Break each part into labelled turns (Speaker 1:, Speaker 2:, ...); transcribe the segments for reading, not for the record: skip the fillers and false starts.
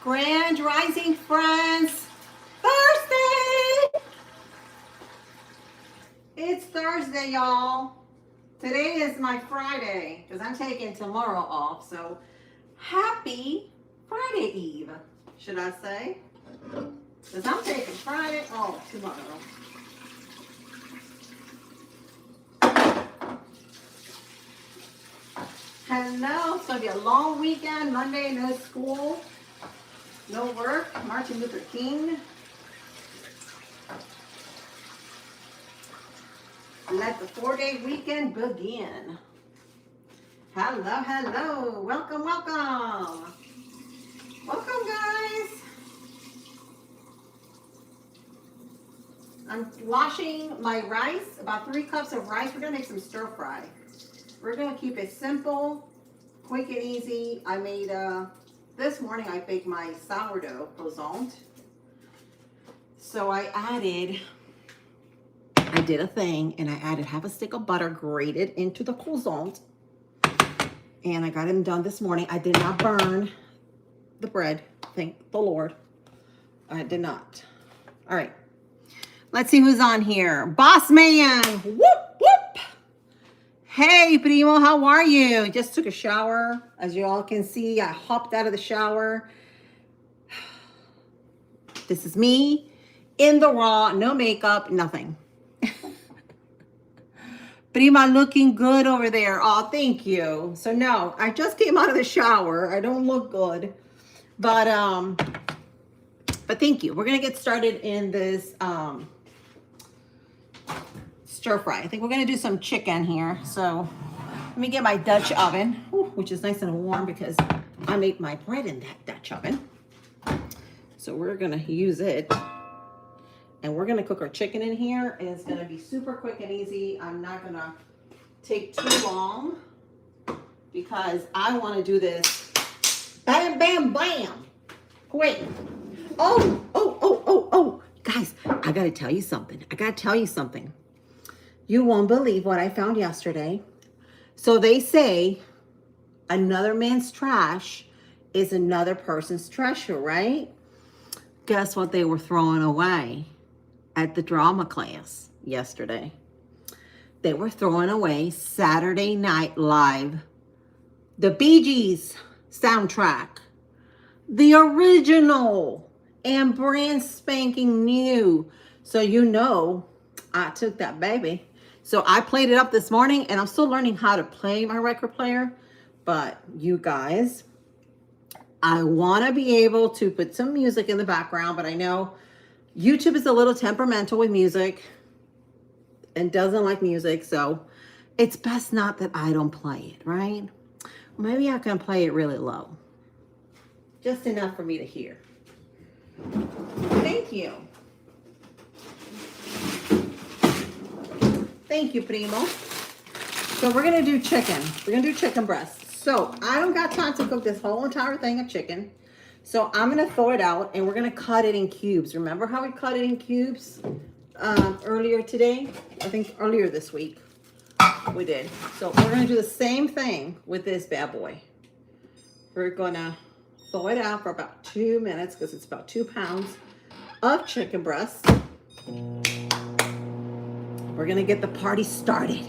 Speaker 1: Grand Rising friends. Thursday! It's Thursday, y'all. Today is my Friday because I'm taking tomorrow off. So happy Friday Eve, should I say? Because I'm taking Friday off tomorrow. Hello, it's going to be a long weekend. Monday, no school, no work. Martin Luther King. Let the 4-day weekend begin. Hello, hello. Welcome, welcome. Welcome, guys. I'm washing my rice, about 3 cups of rice. We're going to make some stir fry. We're going to keep it simple, quick and easy. I made, this morning I baked my sourdough croissant. So I did a thing and I added half a stick of butter grated into the croissant. And I got them done this morning. I did not burn the bread, thank the Lord. I did not. All right. Let's see who's on here. Boss man. Whoop, whoop. Hey, Primo, how are you? Just took a shower. As you all can see, I hopped out of the shower. This is me in the raw, no makeup, nothing. Prima looking good over there. Oh, thank you. So no, I just came out of the shower. I don't look good. But thank you. We're gonna get started in this stir fry. I think we're gonna do some chicken here. So let me get my Dutch oven, which is nice and warm because I make my bread in that Dutch oven. So we're gonna use it. And we're gonna cook our chicken in here. And it's gonna be super quick and easy. I'm not gonna take too long because I wanna do this bam, bam, bam. Quick. Oh. Guys, I gotta tell you something. You won't believe what I found yesterday. So they say another man's trash is another person's treasure, right? Guess what they were throwing away at the drama class yesterday? They were throwing away Saturday Night Live, the Bee Gees soundtrack, the original and brand spanking new. So you know, I took that baby. So I played it up this morning and I'm still learning how to play my record player. But you guys, I want to be able to put some music in the background, but I know YouTube is a little temperamental with music and doesn't like music. So it's best not that I don't play it, right? Maybe I can play it really low. Just enough for me to hear. Thank you. Thank you, Primo. So we're going to do chicken. We're going to do chicken breast. So I don't got time to cook this whole entire thing of chicken. So I'm going to throw it out and we're going to cut it in cubes. Remember how we cut it in cubes earlier today? I think earlier this week we did. So we're going to do the same thing with this bad boy. We're going to throw it out for about 2 minutes because it's about 2 pounds of chicken breast. We're going to get the party started.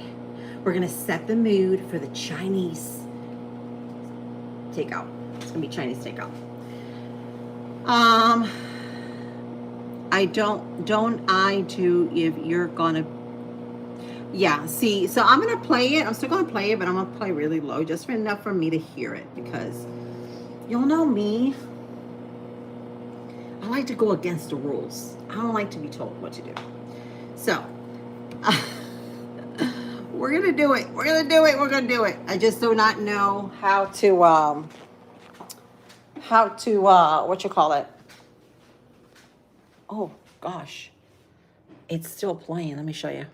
Speaker 1: We're going to set the mood for the Chinese takeout. It's going to be Chinese takeout. I if you're going to, yeah, see, so I'm going to play it. I'm still going to play it, but I'm going to play really low just for enough for me to hear it because you'll know me. I like to go against the rules. I don't like to be told what to do. So, we're going to do it. We're going to do it. I just do not know how to, what you call it? Oh, gosh. It's still playing. Let me show you.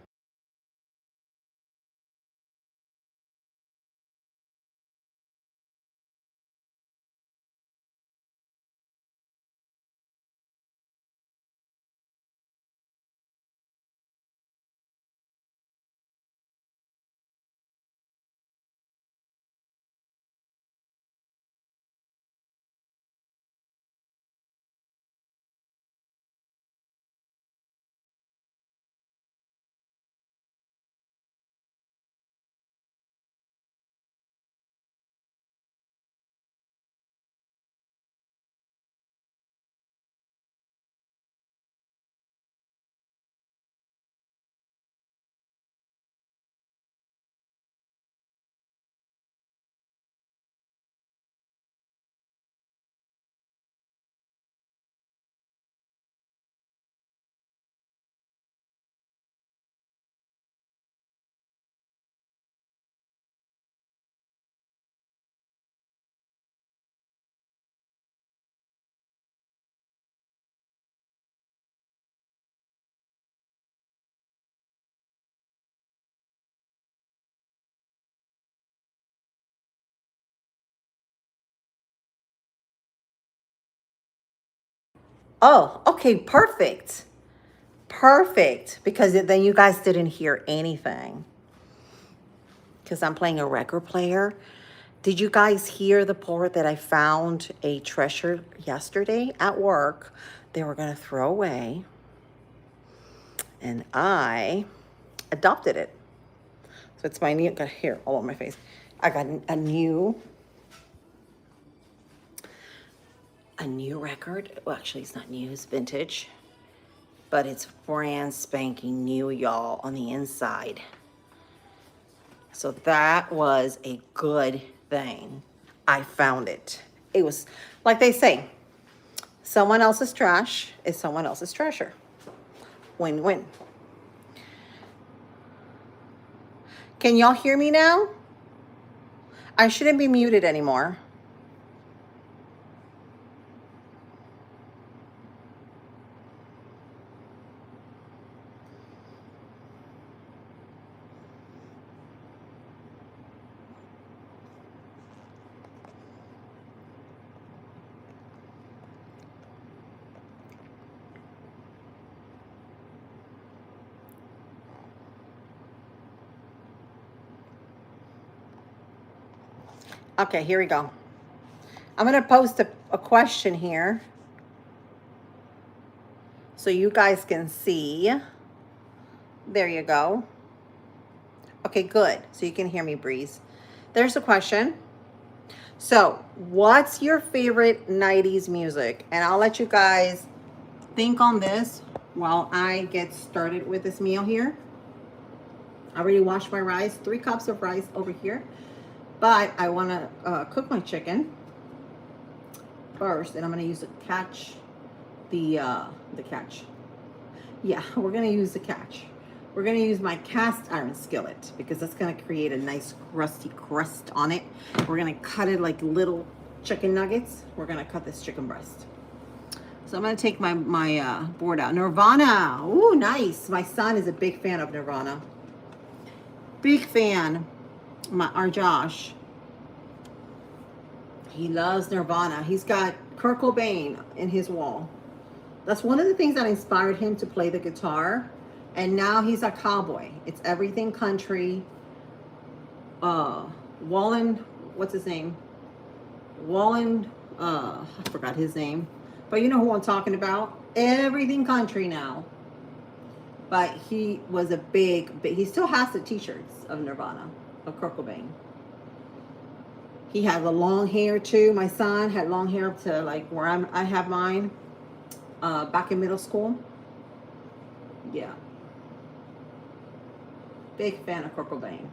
Speaker 1: Oh, okay, perfect. Perfect. Because then you guys didn't hear anything. Because I'm playing a record player. Did you guys hear the part that I found a treasure yesterday at work they were going to throw away? And I adopted it. So it's my new, got here all over my face. I got a new record. Well, actually it's not new, it's vintage. But it's brand spanking new, y'all, on the inside. So that was a good thing. I found it. It was, like they say, someone else's trash is someone else's treasure. Win-win. Can y'all hear me now? I shouldn't be muted anymore. Okay, here we go. I'm going to post a question here so you guys can see. There you go. Okay, good. So you can hear me, Breeze. There's a question. So, what's your favorite 90s music? And I'll let you guys think on this while I get started with this meal here. I already washed my rice, 3 cups of rice over here. But I want to cook my chicken first, and I'm going to use the catch, the catch. Yeah, we're going to use the catch. We're going to use my cast iron skillet because that's going to create a nice crusty crust on it. We're going to cut it like little chicken nuggets. We're going to cut this chicken breast. So I'm going to take my board out. Nirvana. Ooh, nice. My son is a big fan of Nirvana. Big fan. Our Josh. He loves Nirvana. He's got Kurt Cobain in his wall. That's one of the things that inspired him to play the guitar. And now he's a cowboy. It's everything country. Wallen, what's his name? Wallen, I forgot his name. But you know who I'm talking about. Everything country now. But he was a big, he still has the t-shirts of Nirvana, of Kurt Cobain. He had the long hair too. My son had long hair up to like where I have mine back in middle school. Yeah. Big fan of Kurt Cobain.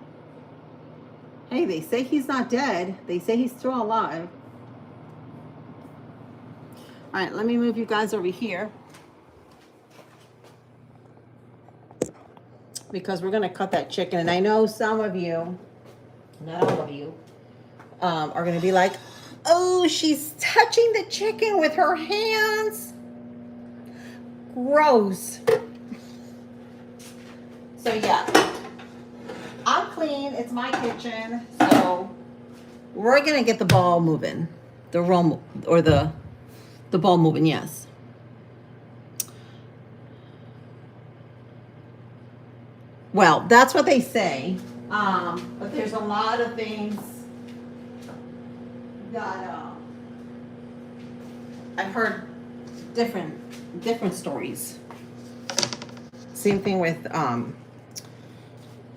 Speaker 1: Hey, they say he's not dead. They say he's still alive. All right, let me move you guys over here. Because we're going to cut that chicken. And I know some of you, not all of you, are going to be like, oh, she's touching the chicken with her hands. Gross. So, yeah. I'm clean. It's my kitchen. So, we're going to get the ball moving. The roll, or the ball moving, yes. Well, that's what they say. But there's a lot of things that I've heard different stories. Same thing with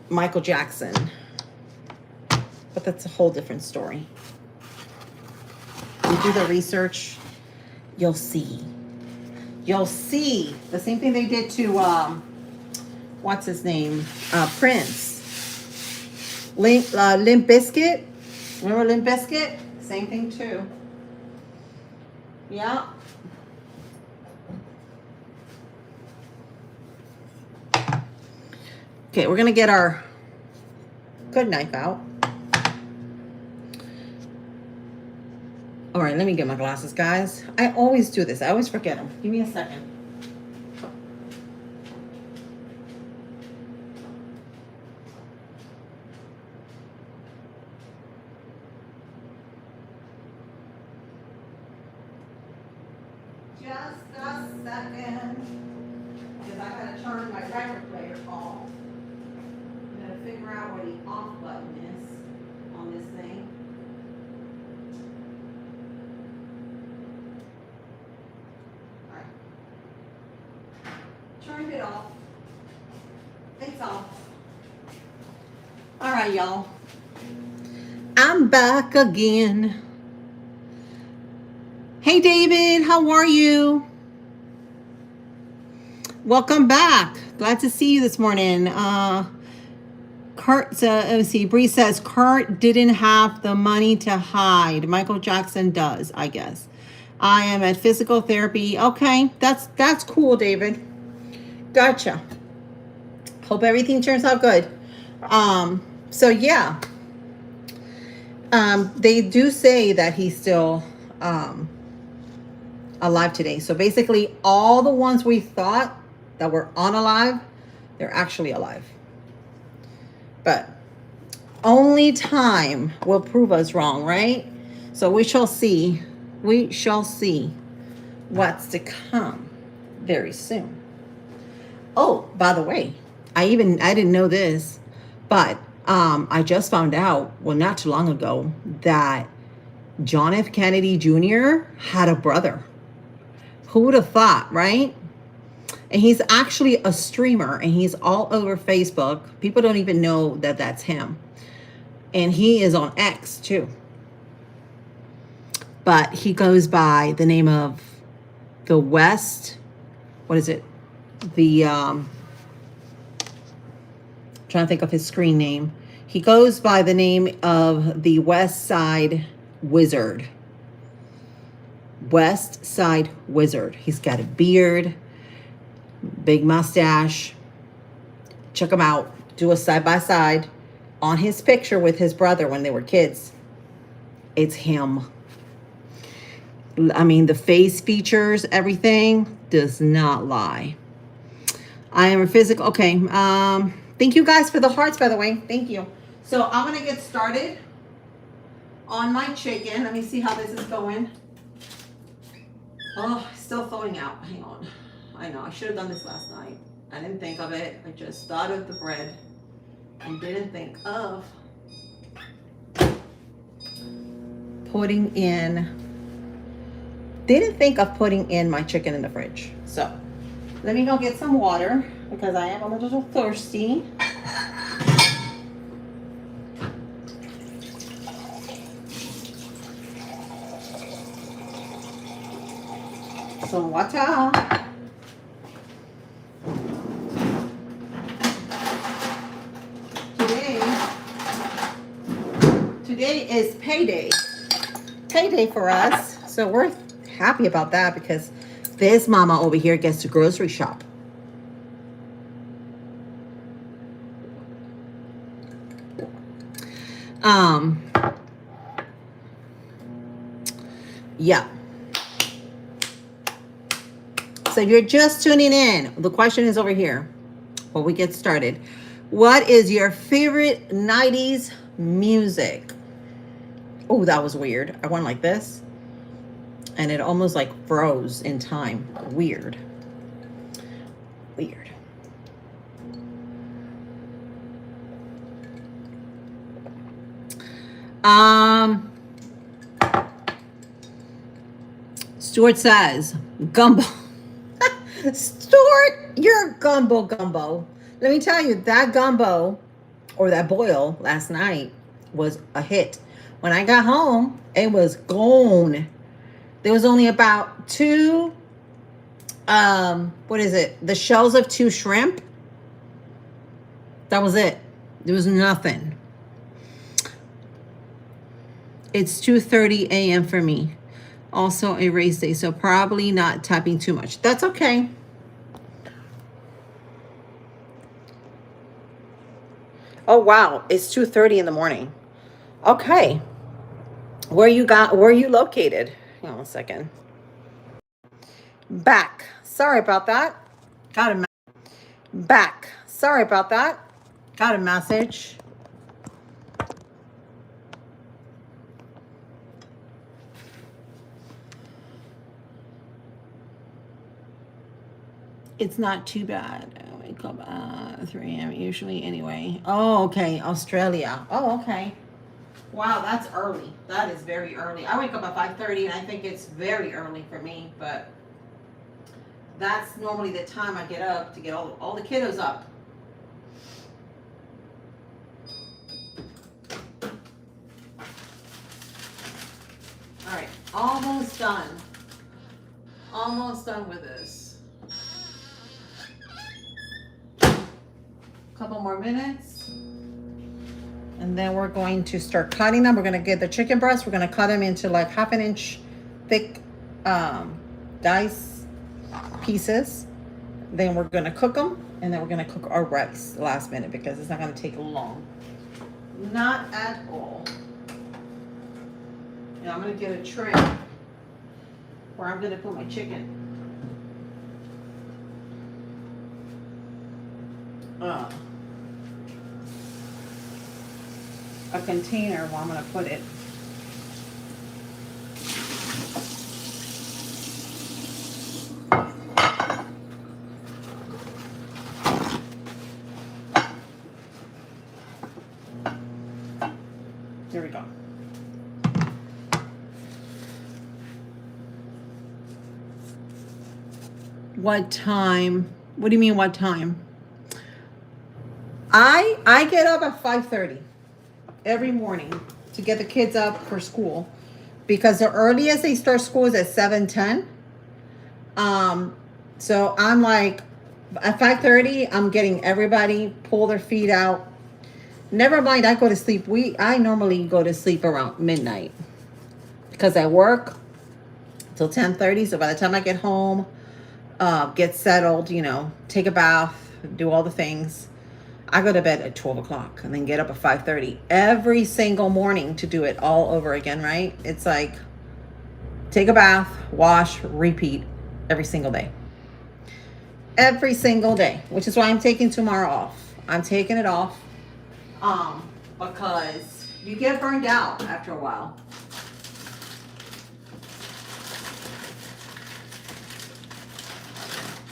Speaker 1: Michael Jackson. But that's a whole different story. You do the research, you'll see. You'll see. The same thing they did to what's his name? Prince. Limp Bizkit. Remember Limp Bizkit? Same thing too. Yeah. Okay, we're gonna get our good knife out. All right, let me get my glasses, guys. I always do this. I always forget them. Give me a second. Just a second. Because I gotta turn my record player off. I'm gonna figure out where the off button is on this thing. Alright. Turned it off. It's off. Alright, y'all. I'm back again. Hey David, how are you? Welcome back. Glad to see you this morning. Kurt, let's see, Bree says Kurt didn't have the money to hide. Michael Jackson does, I guess. I am at physical therapy. Okay, that's cool, David. Gotcha. Hope everything turns out good. So yeah. They do say that he's still alive today. So basically all the ones we thought that were unalive, they're actually alive. But only time will prove us wrong, right? So we shall see. We shall see what's to come very soon. Oh, by the way, I didn't know this, but I just found out, well, not too long ago, that John F. Kennedy Jr. had a brother. Who would have thought, right? And he's actually a streamer, and he's all over Facebook. People don't even know that that's him. And he is on X too. But he goes by the name of the West. What is it? The trying to think of his screen name. He goes by the name of the West Side Wizard. West Side Wizard. He's got a beard, big mustache. Check him out. Do a side by side on his picture with his brother when they were kids. It's him. I mean, the face features, everything does not lie. I am a physical. Okay. Thank you guys for the hearts, by the way. Thank you. So I'm going to get started on my chicken. Let me see how this is going. Oh, still thawing out. Hang on. I know. I should have done this last night. I didn't think of it. I just thought of the bread and didn't think of putting in my chicken in the fridge. So let me go get some water because I am a little thirsty. Some water. Today is payday for us, so we're happy about that because this mama over here gets to grocery shop. Yeah. So if you're just tuning in, the question is over here while we get started. What is your favorite 90s music? Oh, that was weird. I went like this and it almost like froze in time. Weird. Stuart says gumbo. Stuart, you're gumbo. Let me tell you, that gumbo or that boil last night was a hit. When I got home, it was gone. There was only about two, the shells of 2 shrimp. That was it. There was nothing. It's 2:30 a.m. for me. Also a race day, so probably not typing too much. That's okay. Oh wow, it's 2:30 in the morning. Okay. Where are you located? Hang on a second. Back. Sorry about that. Back. Sorry about that. Got a message. It's not too bad. I wake up 3 a.m. usually anyway. Oh, okay. Australia. Oh, okay. Wow, that's early. That is very early. I wake up at 5:30 and I think it's very early for me, but that's normally the time I get up to get all the kiddos up. All right, almost done. Almost done with this. Couple more minutes. And then we're going to start cutting them. We're going to get the chicken breasts. We're going to cut them into like 1/2 inch thick dice pieces. Then we're going to cook them. And then we're going to cook our rice the last minute because it's not going to take long. Not at all. And I'm going to get a tray where I'm going to put my chicken. A container where I'm going to put it. There we go. What time? What do you mean what time? I get up at 5:30 every morning to get the kids up for school because the earliest they start school is at 7:10. So I'm like at 5:30 I'm getting everybody pull their feet out. Never mind, I go to sleep. I normally go to sleep around midnight because I work till 10:30. So by the time I get home, get settled, take a bath, do all the things, I go to bed at 12 o'clock and then get up at 5:30 every single morning to do it all over again, right? It's like take a bath, wash, repeat every single day. Every single day, which is why I'm taking tomorrow off. I'm taking it off because you get burned out after a while.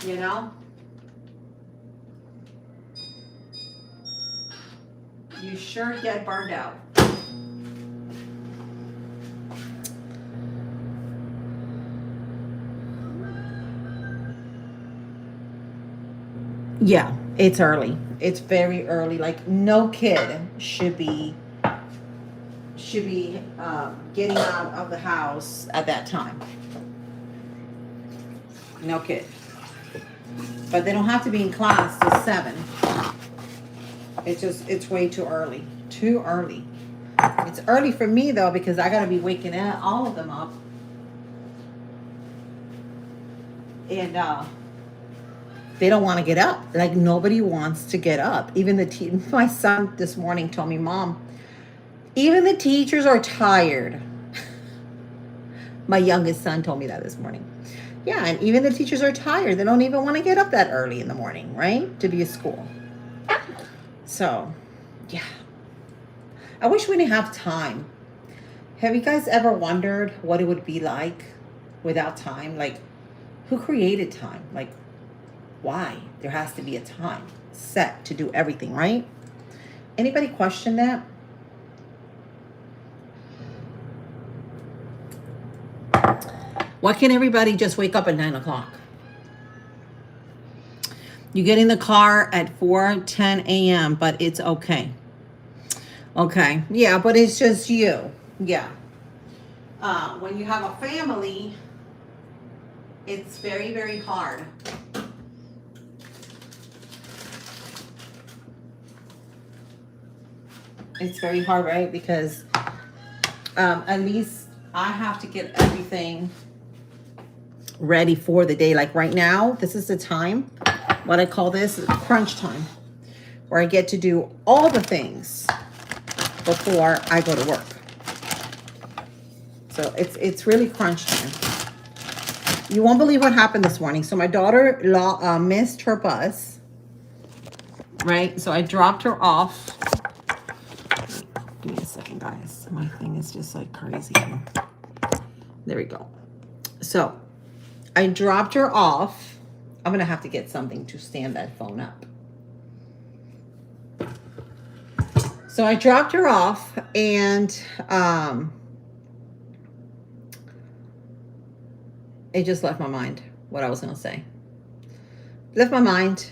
Speaker 1: You know? You sure get burned out. Yeah, it's early. It's very early. Like no kid should be getting out of the house at that time. No kid. But they don't have to be in class till 7. It's way too early. Too early. It's early for me though because I gotta be waking all of them up. And they don't want to get up. Like nobody wants to get up. Even my son this morning told me, Mom, even the teachers are tired. My youngest son told me that this morning. Yeah, and even the teachers are tired. They don't even want to get up that early in the morning, right? To be at school. So, yeah. I wish we didn't have time. Have you guys ever wondered what it would be like without time? Like, who created time? Like, why? There has to be a time set to do everything, right? Anybody question that? Why can't everybody just wake up at 9 o'clock? You get in the car at 4:10 a.m., but it's okay. Okay, yeah, but it's just you. Yeah. When you have a family, it's very, very hard. It's very hard, right? Because at least I have to get everything ready for the day. Like right now, this is the time, what I call this crunch time, where I get to do all the things before I go to work. So it's really crunch time. You won't believe what happened this morning. So my daughter missed her bus, right? So I dropped her off. Give me a second, guys. My thing is just like crazy. There we go. So I dropped her off I'm going to have to get something to stand that phone up. So I dropped her off, and it just left my mind what I was going to say. Left my mind.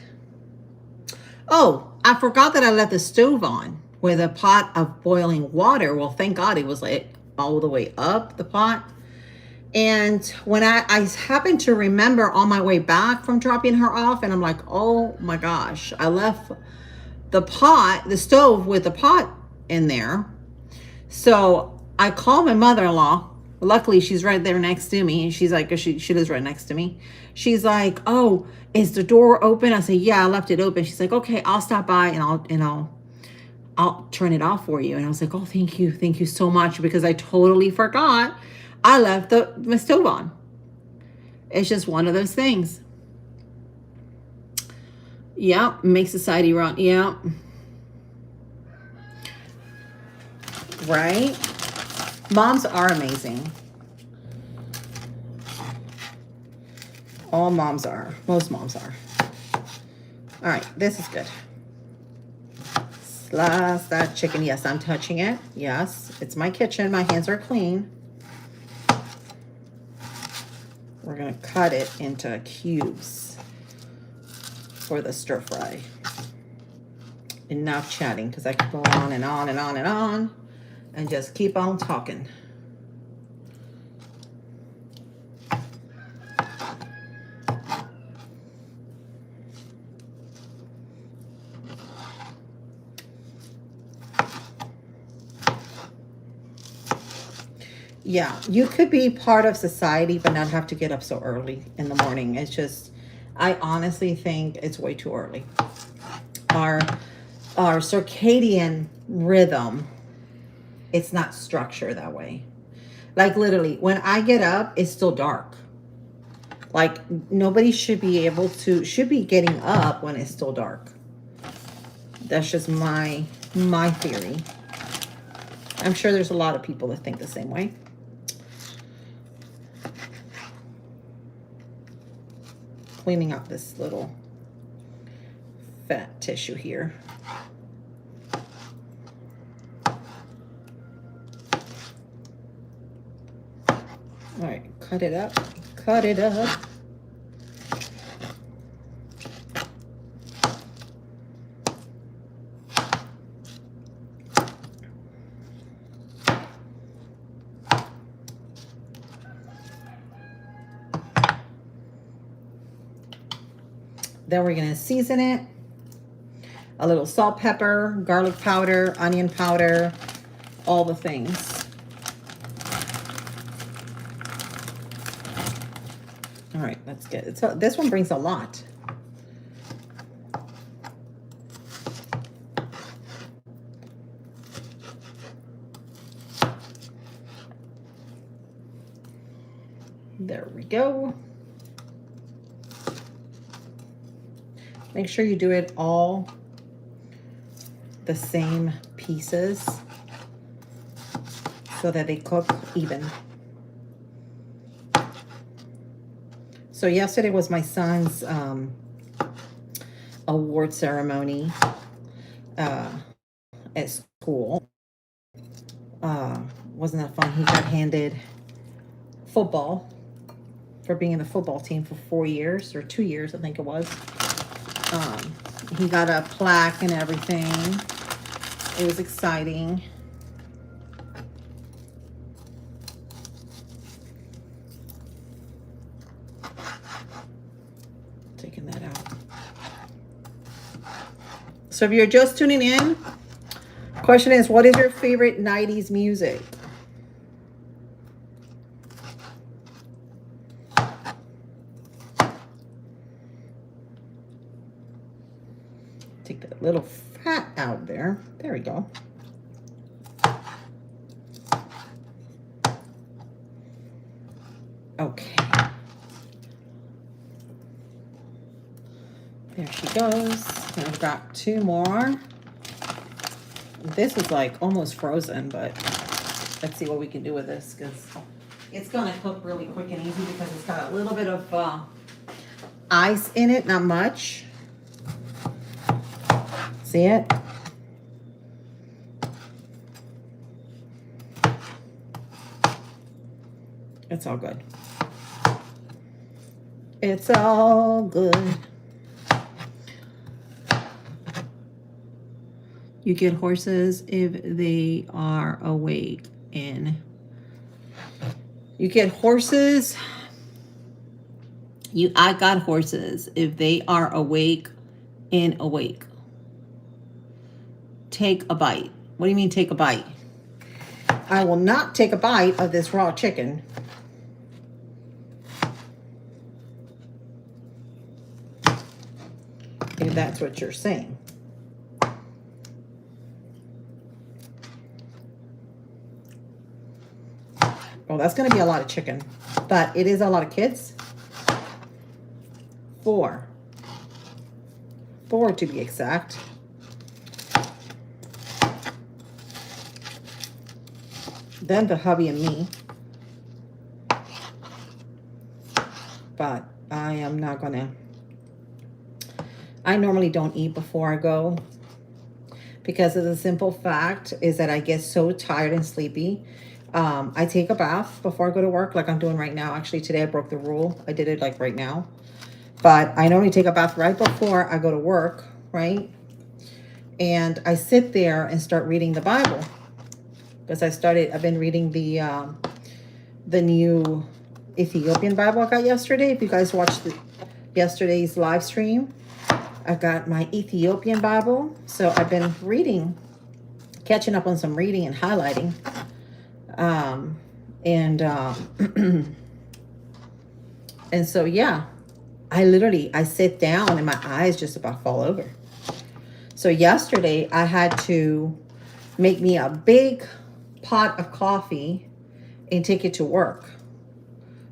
Speaker 1: Oh, I forgot that I left the stove on with a pot of boiling water. Well, thank God it was like all the way up, the pot. And when I happened to remember on my way back from dropping her off, and I'm like, oh my gosh, I left the stove with the pot in there. So I called my mother-in-law. Luckily, she's right there next to me. And she's like, she lives right next to me. She's like, oh, is the door open? I said, yeah, I left it open. She's like, okay, I'll stop by and I'll turn it off for you. And I was like, oh, thank you so much, because I totally forgot I left my stove on. It's just one of those things. Yeah, make society run. Yeah. Right? Moms are amazing. All moms are. Most moms are. All right, this is good. Slice that chicken. Yes, I'm touching it. Yes, it's my kitchen. My hands are clean. We're going to cut it into cubes for the stir fry. Enough chatting, because I could go on and on and on and on and just keep on talking. Yeah, you could be part of society but not have to get up so early in the morning. It's just, I honestly think it's way too early. Our circadian rhythm, it's not structured that way. Like literally, when I get up, it's still dark. Like nobody should be getting up when it's still dark. That's just my theory. I'm sure there's a lot of people that think the same way. Cleaning up this little fat tissue here. All right, cut it up. Cut it up. Then we're going to season it. A little salt, pepper, garlic powder, onion powder, all the things. All right, that's good. So this one brings a lot. There we go. Make sure you do it all the same pieces so that they cook even. So yesterday was my son's award ceremony at school. Wasn't that fun? He got handed football for being in the football team for 4 years or 2 years, I think it was. He got a plaque and everything. It was exciting. Taking that out. So if you're just tuning in, question is, what is your favorite 90s music? Take that little fat out there. There we go. Okay. There she goes. And I've got 2 more. This is like almost frozen, but let's see what we can do with this, because it's going to cook really quick and easy because it's got a little bit of ice in it, not much. See it? It's all good. It's all good. You get horses if they are awake in. You get horses. I got horses if they are awake and awake. Take a bite. What do you mean take a bite? I will not take a bite of this raw chicken. If that's what you're saying. Oh, that's going to be a lot of chicken, but it is a lot of kids. 4 to be exact. Then the hubby and me. But I am not going to. I normally don't eat before I go because of the simple fact is that I get so tired and sleepy. I take a bath before I go to work like I'm doing right now. Actually, today I broke the rule. I did it like right now. But I normally take a bath right before I go to work, right? And I sit there and start reading the Bible. Because I've been reading the new Ethiopian Bible I got yesterday. If you guys watched yesterday's live stream, I got my Ethiopian Bible. So I've been reading, catching up on some reading and highlighting. And so, yeah, I sit down and my eyes just about fall over. So yesterday I had to make me a big pot of coffee and take it to work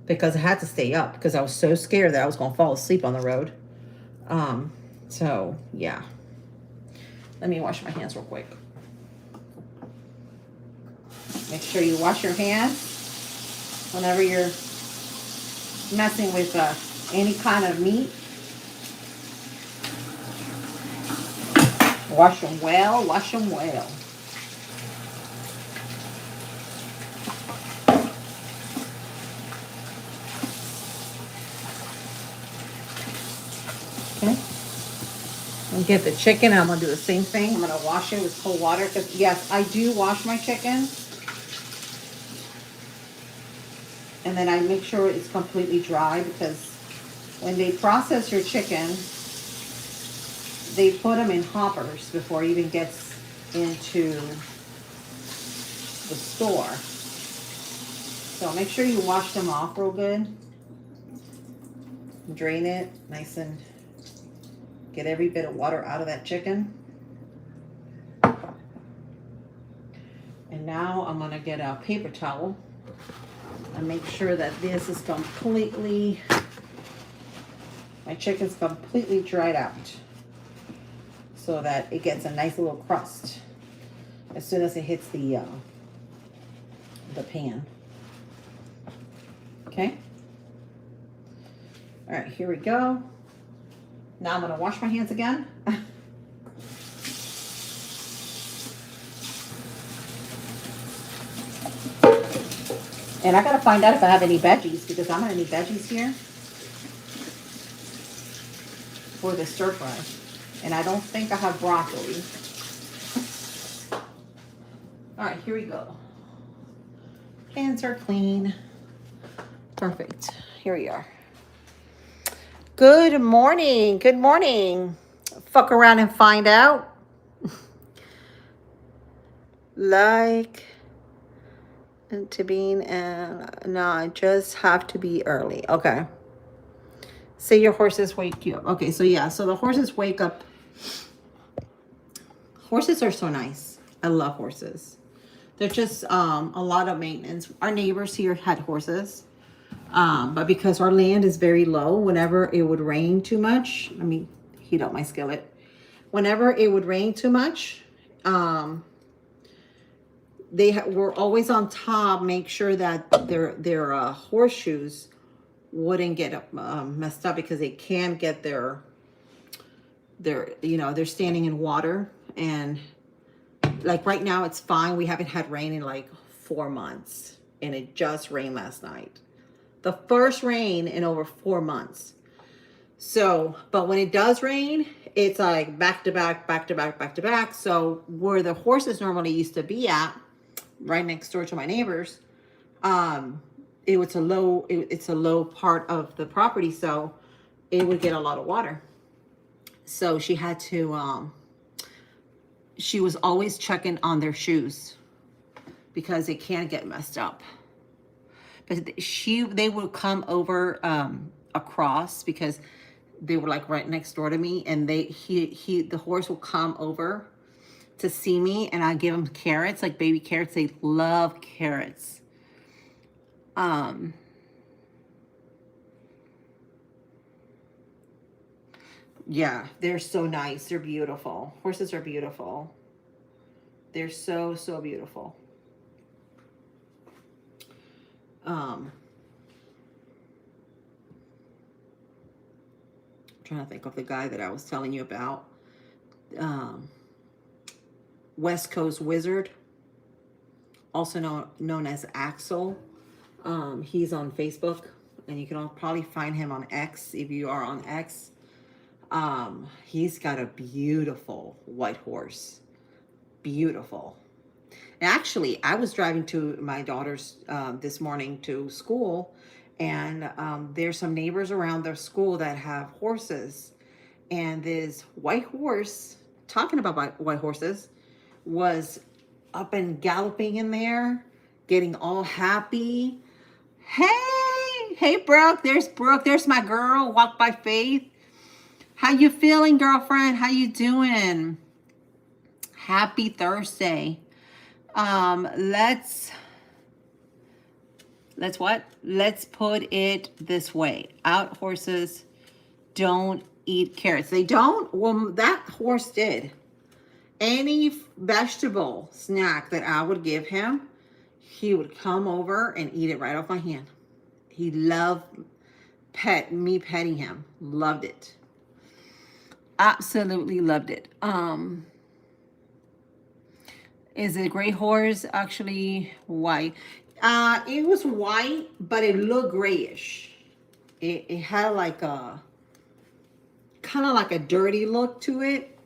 Speaker 1: because I had to stay up because I was so scared that I was going to fall asleep on the road. So yeah, let me wash my hands real quick. Make sure you wash your hands whenever you're messing with any kind of meat. Wash them well, wash them well. Okay. And get the chicken. I'm going to do the same thing. I'm going to wash it with cold water because, yes, I do wash my chicken. And then I make sure it's completely dry because when they process your chicken, they put them in hoppers before it even gets into the store. So make sure you wash them off real good. Drain it nice and get every bit of water out of that chicken. And now I'm going to get a paper towel and make sure that this is completely, my chicken's completely dried out so that it gets a nice little crust as soon as it hits the pan. Okay. All right, here we go. Now I'm going to wash my hands again. And I got to find out if I have any veggies because I'm going to need veggies here for the stir fry. And I don't think I have broccoli. All right, here we go. Hands are clean. Perfect. Here we are. Good morning. Good morning. Fuck around and find out. Like to being and no, I just have to be early. Okay. Say your horses wake you up. Okay, so yeah, so the horses wake up. Horses are so nice. I love horses. They're just a lot of maintenance. Our neighbors here had horses. But because our land is very low, whenever it would rain too much, let me heat up my skillet. Whenever it would rain too much, they were always on top, make sure that their horseshoes wouldn't get messed up, because they can get they're standing in water, and like right now it's fine. We haven't had rain in like 4 months, and it just rained last night. The first rain in over 4 months. So, but when it does rain, it's like back to back, back to back, back to back. So where the horses normally used to be at, right next door to my neighbors, it's a low part of the property, so it would get a lot of water. So she had to, she was always checking on their shoes because it can get messed up. But they would come over across, because they were like right next door to me, and the horse will come over to see me, and I give them carrots, like baby carrots. They love carrots. Yeah, they're so nice. They're beautiful. Horses are beautiful. They're so, so beautiful. I'm trying to think of the guy that I was telling you about. West Coast Wizard, also known as Axel. He's on Facebook, and you can probably find him on X if you are on X. He's got a beautiful white horse. Beautiful. And actually, I was driving to my daughter's this morning to school, and there's some neighbors around their school that have horses. And this white horse, talking about white horses, was up and galloping in there, getting all happy. Hey, Brooke. There's my girl. Walk by Faith. How you feeling, girlfriend? How you doing? Happy Thursday. Let's what? Let's put it this way. Out horses don't eat carrots. They don't? Well, that horse did. Any vegetable snack that I would give him, he would come over and eat it right off my hand. He loved me petting him. Loved it. Absolutely loved it. Is it gray horse actually white? It was white, but it looked grayish. It had like a kind of like a dirty look to it.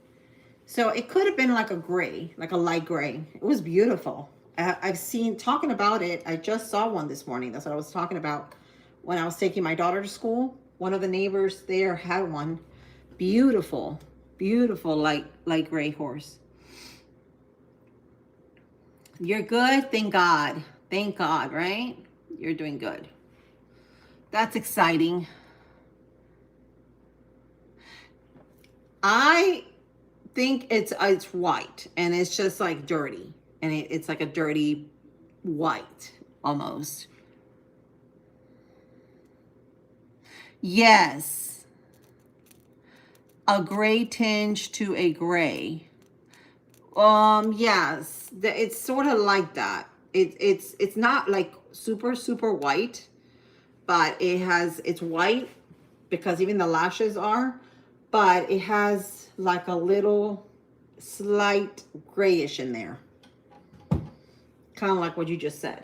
Speaker 1: So it could have been like a gray, like a light gray. It was beautiful. I've seen, talking about it, I just saw one this morning. That's what I was talking about when I was taking my daughter to school. One of the neighbors there had one. Beautiful, beautiful light gray horse. You're good? Thank God. Thank God, right? You're doing good. That's exciting. I think it's white, and it's just like dirty, and it's like a dirty white almost. Yes, a gray tinge to a gray. Yes, it's sort of like that. It's not like super white, but it's white because even the lashes are, but it has like a little slight grayish in there. Kind of like what you just said.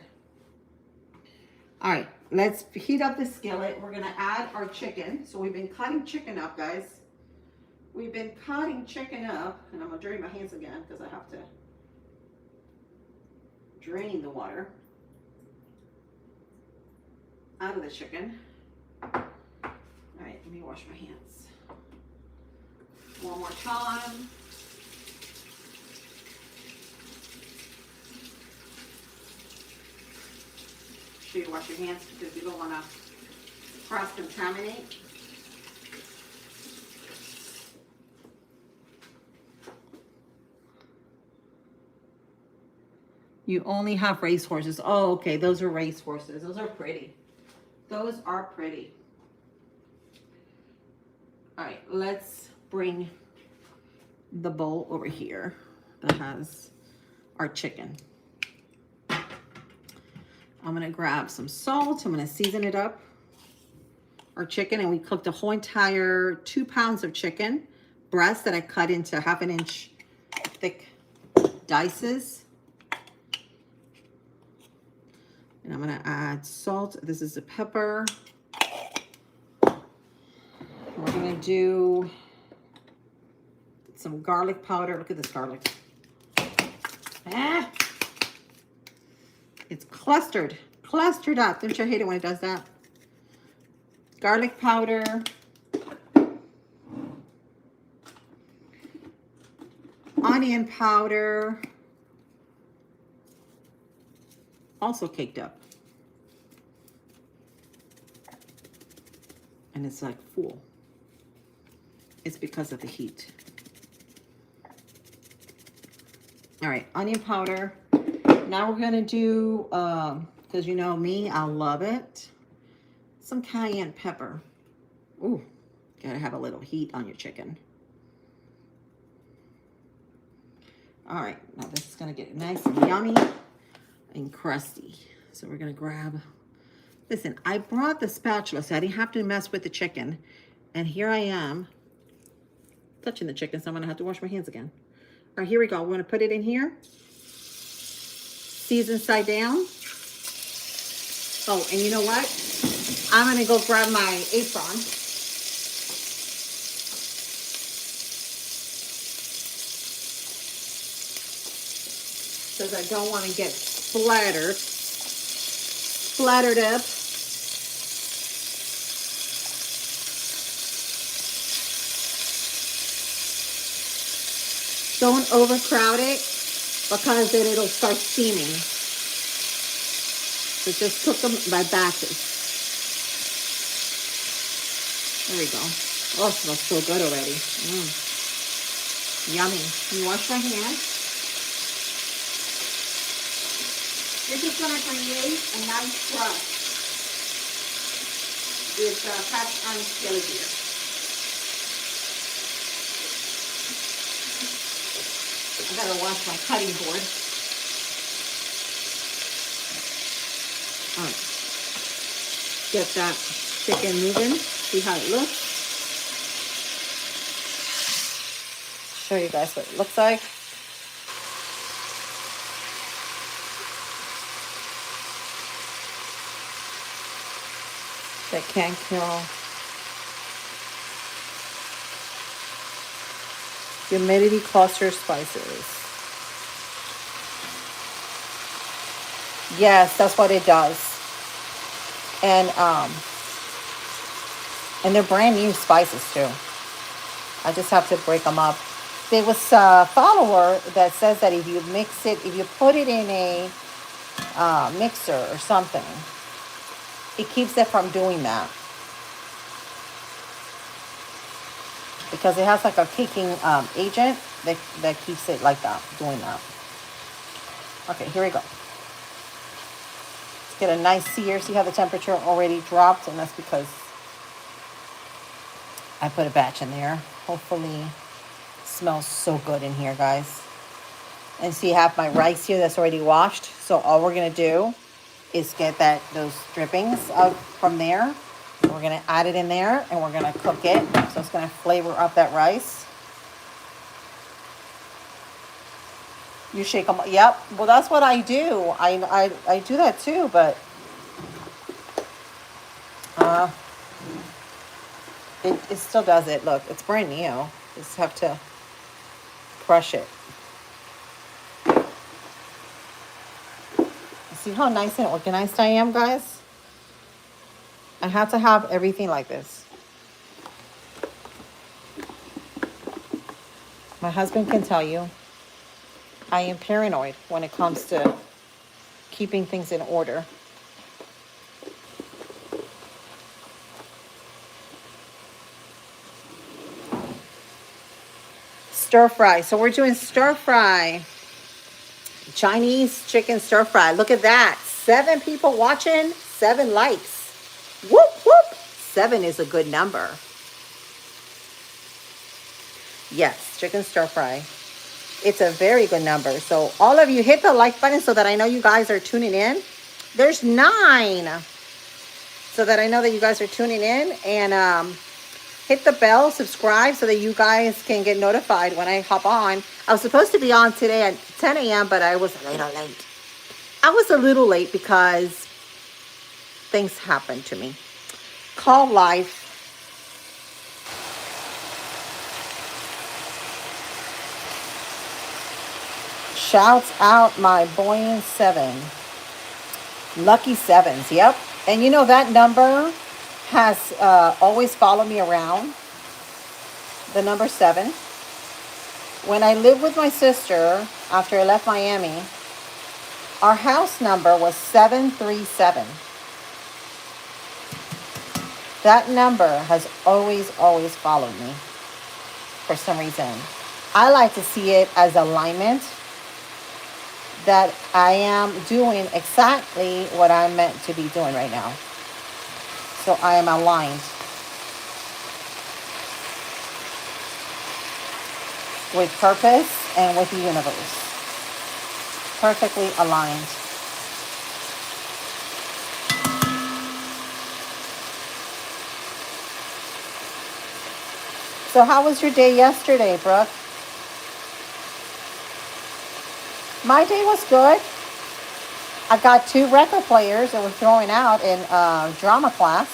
Speaker 1: All right, let's heat up the skillet. We're gonna add our chicken. So we've been cutting chicken up, guys. We've been cutting chicken up, and I'm gonna dirty my hands again because I have to drain the water out of the chicken. All right, let me wash my hands one more time. Sure you wash your hands because you don't want to cross-contaminate. You only have race horses. Oh, okay. Those are race horses. Those are pretty. Those are pretty. All right, let's bring the bowl over here that has our chicken. I'm gonna grab some salt. I'm gonna season it up. our chicken, and we cooked a whole entire 2 pounds of chicken breast that I cut into 1/2 inch thick dices. And I'm gonna add salt. This is a pepper. We're gonna do some garlic powder. Look at this garlic. Ah! It's clustered up. Don't you hate it when it does that? Garlic powder. Onion powder. Also caked up. And it's like full. It's because of the heat. All right, onion powder. Now we're gonna do, because you know me, I love it, some cayenne pepper. Ooh, gotta have a little heat on your chicken. All right, now this is gonna get nice and yummy and crusty. So we're gonna grab, listen, I brought the spatula so I didn't have to mess with the chicken. And here I am touching the chicken, so I'm gonna have to wash my hands again. All right, here we go. We're gonna put it in here. Season side down. Oh, and you know what? I'm gonna go grab my apron. Because I don't want to get splattered up. Don't overcrowd it because then it'll start steaming. So just cook them by batches. There we go. Oh, it smells so good already. Yummy. Can you wash my hands? This is going to create a nice crust with cast iron skillet here. I gotta wash my cutting board. All right. Get that chicken moving. See how it looks. Show you guys what it looks like. That can't kill. Humidity cluster spices. Yes, that's what it does. And they're brand new spices too. I just have to break them up. There was a follower that says that if you mix it, if you put it in a mixer or something, it keeps it from doing that. Because it has like a kicking agent that keeps it like that, doing that. Okay, here we go. Let's get a nice sear. See how the temperature already dropped? And that's because I put a batch in there. Hopefully it smells so good in here, guys. And see, I have my rice here that's already washed. So all we're going to do is get those drippings out from there. We're going to add it in there and we're going to cook it. So it's going to flavor up that rice. You shake them. Yep. Well, that's what I do. I do that too, but it still does it. Look, it's brand new. Just have to crush it. See how nice and organized I am, guys? I have to have everything like this. My husband can tell you I am paranoid when it comes to keeping things in order. Stir fry. So we're doing stir fry. Chinese chicken stir fry. Look at that. 7 people watching, 7 likes. Whoop, whoop. 7 is a good number. Yes, chicken stir fry. It's a very good number. So all of you hit the like button so that I know you guys are tuning in. There's 9. so that I know that you guys are tuning in. And hit the bell, subscribe so that you guys can get notified when I hop on. I was supposed to be on today at 10 a.m., but I was a little late. I was a little late because things happened to me. Call life. Shouts out my Boyan 7. Lucky sevens, yep. And you know that number has always followed me around. The number 7. When I lived with my sister after I left Miami, our house number was 737. That number has always followed me for some reason. I like to see it as alignment, that I am doing exactly what I'm meant to be doing right now. So I am aligned with purpose and with the universe. Perfectly aligned. So how was your day yesterday, Brooke? My day was good. I got 2 record players that were throwing out in drama class.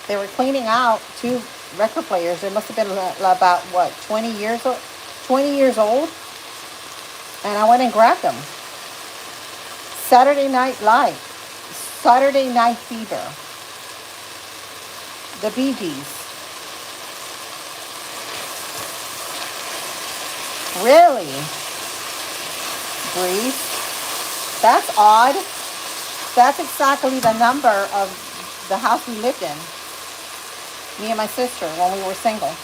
Speaker 1: They were cleaning out 2 record players. They must have been about, what, 20 years old? 20 years old. And I went and grabbed them. Saturday Night Live. Saturday Night Fever. The Bee Gees. Really? Breathe. That's odd. That's exactly the number of the house we lived in. Me and my sister when we were single.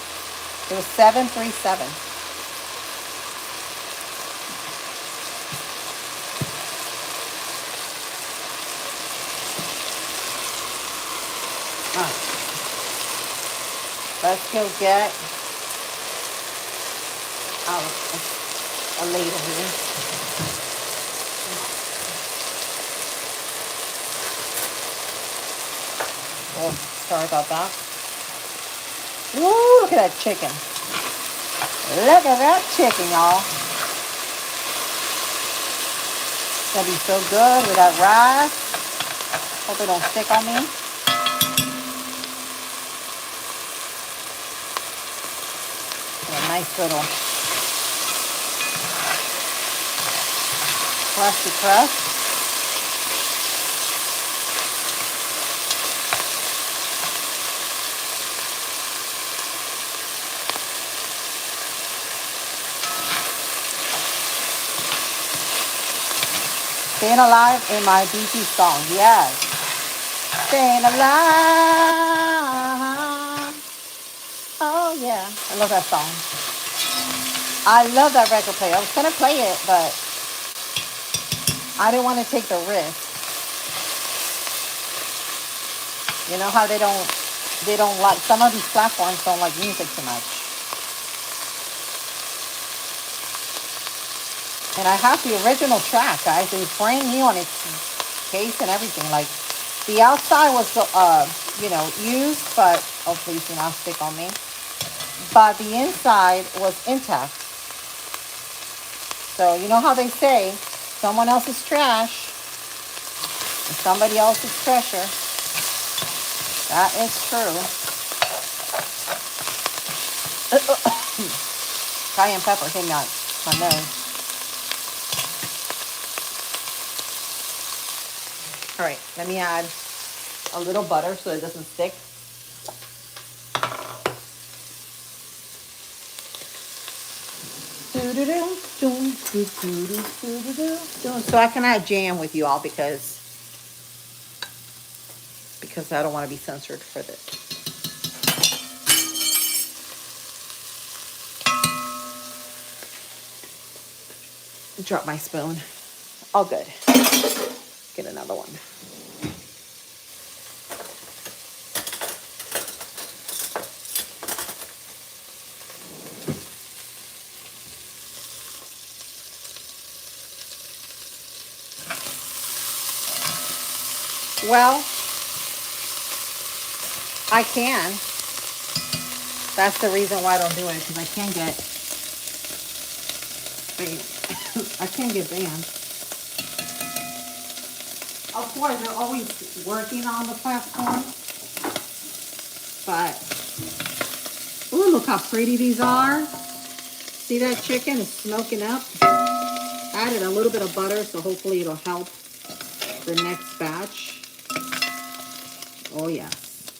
Speaker 1: It was 737. Let's go get a ladle here. Oh, sorry about that. Woo, look at that chicken. Look at that chicken, y'all. It's gonna be so good with that rice. Hope it don't stick on me. A nice little crusty crust. Staying alive in my BT song, yes. Staying alive. Oh yeah, I love that song. I love that record player. I was gonna play it, but I didn't want to take the risk. You know how they don't like, some of these platforms don't like music too much. And I have the original track, guys. It was brand new on its case and everything. Like, the outside was, used, but oh, please do not stick on me. But the inside was intact. So you know how they say, someone else's trash is somebody else's treasure. That is true. Cayenne pepper hit my nose. All right, let me add a little butter so it doesn't stick. So I can add jam with you all because I don't want to be censored for this. Drop my spoon. All good. Get another one. Well, I can. That's the reason why I don't do it, because I can't get I can't get banned. Of course, they're always working on the platform, but oh, look how pretty these are. See that chicken is smoking up? Added a little bit of butter, so hopefully it'll help the next batch. Oh yes,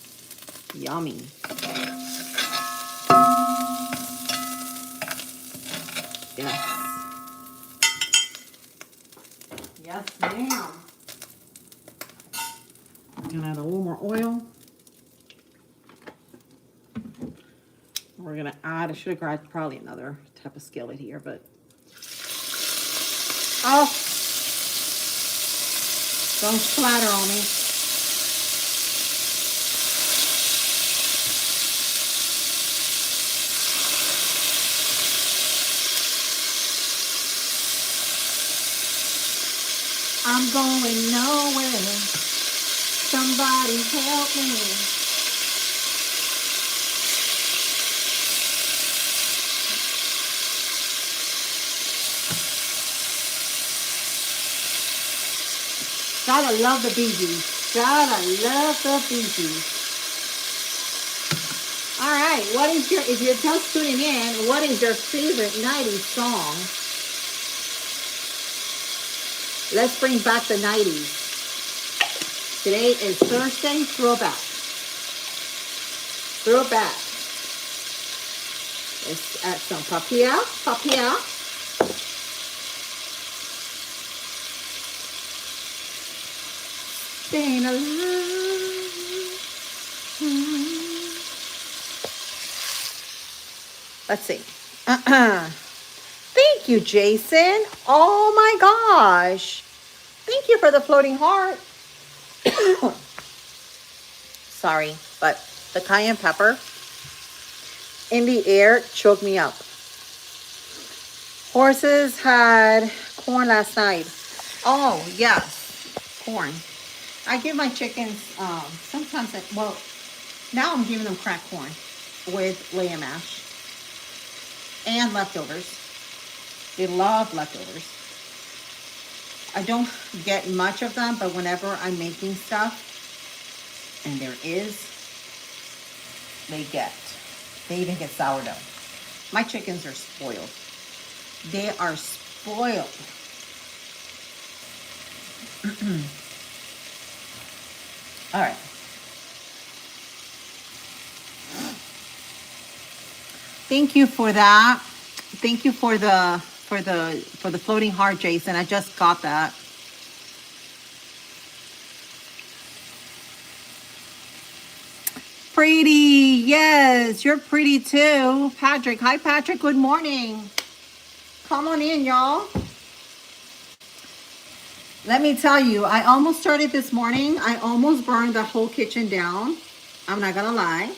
Speaker 1: yummy. Yes. Yes, ma'am. I'm gonna add a little more oil. We're gonna add, I should have grabbed probably another type of skillet here, but oh, don't splatter on me. I'm going nowhere. Somebody help me. Gotta love the Bee Gees. Gotta love the Bee Gees. All right, what is your, if you're just tuning in, what is your favorite 90s song? Let's bring back the 90s. Today is Thursday, throwback. Throwback. Let's add some papaya, papaya. Staying alive. Let's see. Thank you, Jason. Oh my gosh. Thank you for the floating heart. Sorry, but the cayenne pepper in the air choked me up. Horses had corn last night. Oh, yes, corn. I give my chickens, sometimes, well, now I'm giving them cracked corn with lamb mash and leftovers. They love leftovers. I don't get much of them, but whenever I'm making stuff, and there is, they even get sourdough. My chickens are spoiled. They are spoiled. All right. Thank you for that. Thank you for the floating heart, Jason. I just got that. Pretty, yes, you're pretty too. Patrick, hi Patrick, good morning. Come on in, y'all. Let me tell you, I almost started this morning. I almost burned the whole kitchen down. I'm not gonna lie.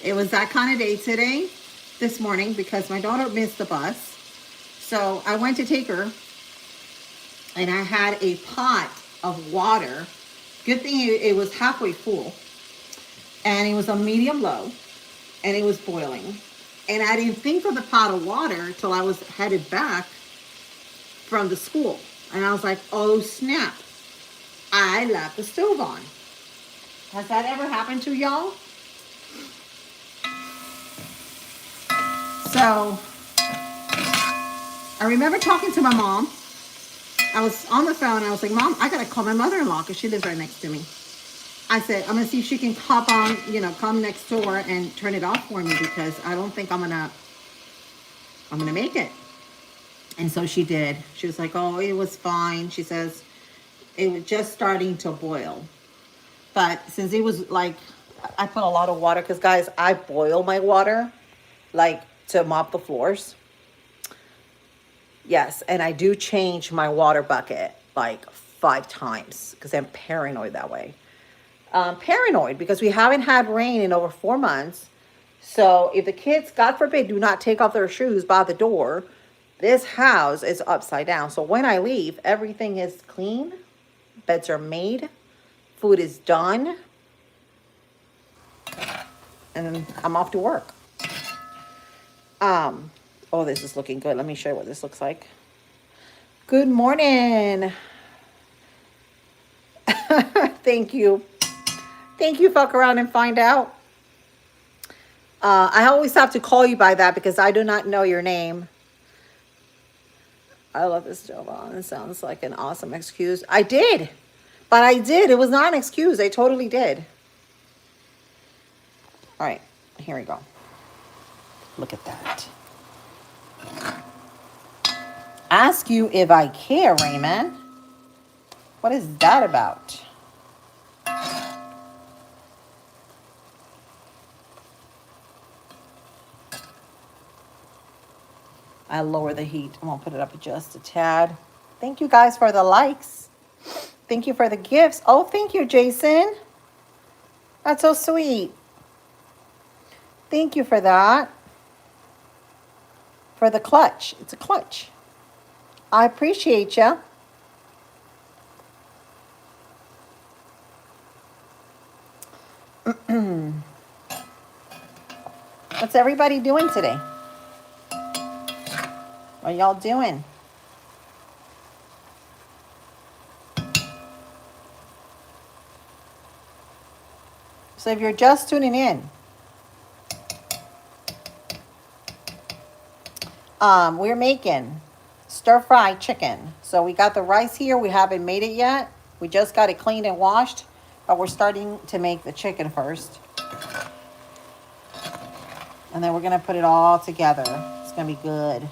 Speaker 1: It was that kind of day today, this morning, because my daughter missed the bus. So I went to take her, and I had a pot of water. Good thing it was halfway full. And it was a medium low, and it was boiling. And I didn't think of the pot of water till I was headed back from the school. And I was like, oh snap, I left the stove on. Has that ever happened to y'all? So I remember talking to my mom. I was on the phone. I was like, Mom, I gotta call my mother-in-law because she lives right next to me. I said, I'm gonna see if she can hop on, come next door and turn it off for me, because I don't think I'm gonna make it. And so she did. She was like, oh, it was fine. She says it was just starting to boil. But since it was like, I put a lot of water, because guys, I boil my water like to mop the floors. Yes, and I do change my water bucket like 5 times because I'm paranoid that way. Paranoid because we haven't had rain in over 4 months. So if the kids, God forbid, do not take off their shoes by the door, this house is upside down. So when I leave, everything is clean. Beds are made. Food is done. and then I'm off to work. Oh, this is looking good. Let me show you what this looks like. Good morning. Thank you. Thank you, fuck around and find out. I always have to call you by that because I do not know your name. I love this, Jovan. It sounds like an awesome excuse. I did. But I did. It was not an excuse. I totally did. All right. Here we go. Look at that. Ask you if I care, Raymond. What is that about? I lower the heat. I'm going to put it up just a tad. Thank you guys for the likes. Thank you for the gifts. Oh, thank you, Jason. That's so sweet. Thank you for that. For the clutch. It's a clutch. I appreciate you. What's everybody doing today? What y'all doing? So if you're just tuning in, we're making stir-fried chicken. So we got the rice here. We haven't made it yet. We just got it cleaned and washed, but we're starting to make the chicken first. And then we're going to put it all together. It's going to be good.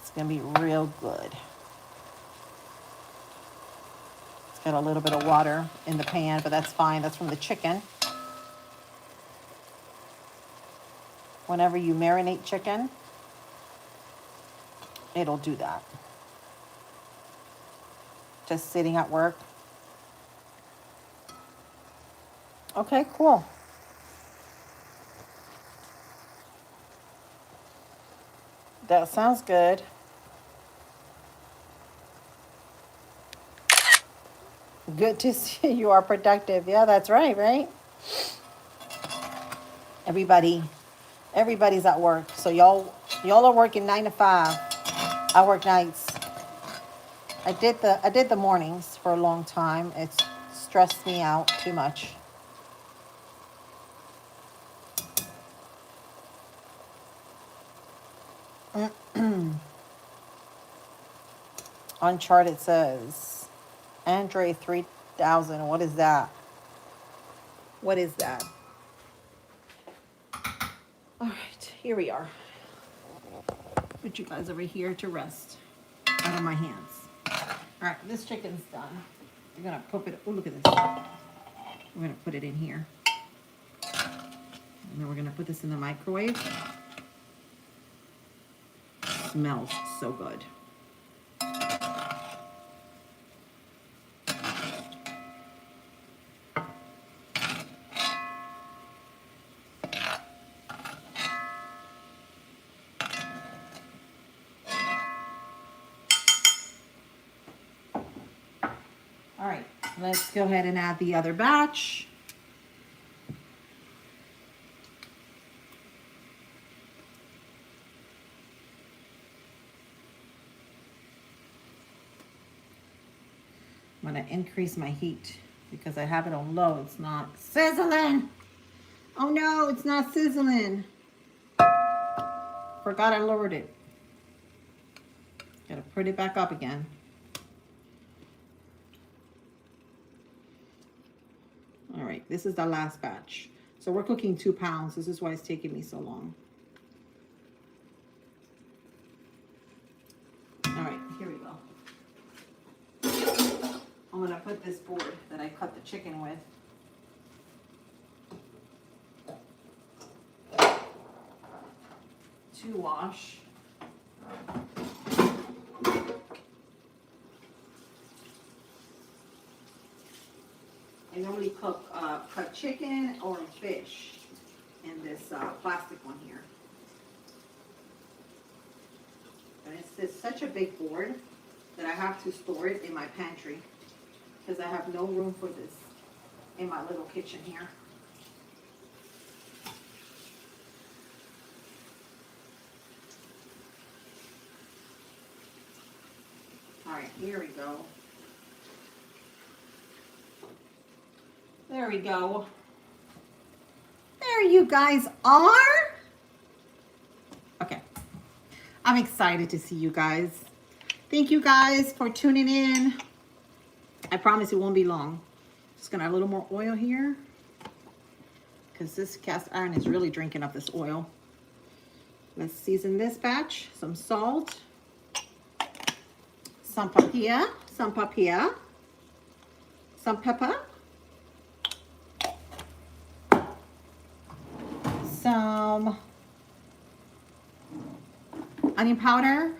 Speaker 1: It's going to be real good. It's got a little bit of water in the pan, but that's fine. That's from the chicken. Whenever you marinate chicken, it'll do that. Just sitting at work. Okay, cool. That sounds good. Good to see you are productive. Yeah, that's right, right? Everybody's at work. So y'all are working 9 to 5. I work nights. I did the mornings for a long time. It's stressed me out too much. On chart it says Andre 3000. What is that? What is that? All right, here we are. Put you guys over here to rest out of my hands. All right, this chicken's done. We're gonna put it. Oh, look at this. We're gonna put it in here, and then we're gonna put this in the microwave. Smells so good. All right, let's go ahead and add the other batch. I'm gonna increase my heat because I have it on low. It's not sizzling. Oh no, it's not sizzling. Forgot I lowered it. Gotta put it back up again. All right, this is the last batch. So we're cooking 2 pounds. This is why it's taking me so long. All right, here we go. I'm gonna put this board that I cut the chicken with. To wash. I normally cut chicken or fish in this plastic one here. And it's such a big board that I have to store it in my pantry because I have no room for this in my little kitchen here. right, here we go. There we go. There you guys are. Okay. I'm excited to see you guys. Thank you guys for tuning in. I promise it won't be long. Just gonna add a little more oil here because this cast iron is really drinking up this oil. Let's season this batch. Some salt, some paprika, some pepper, some onion powder.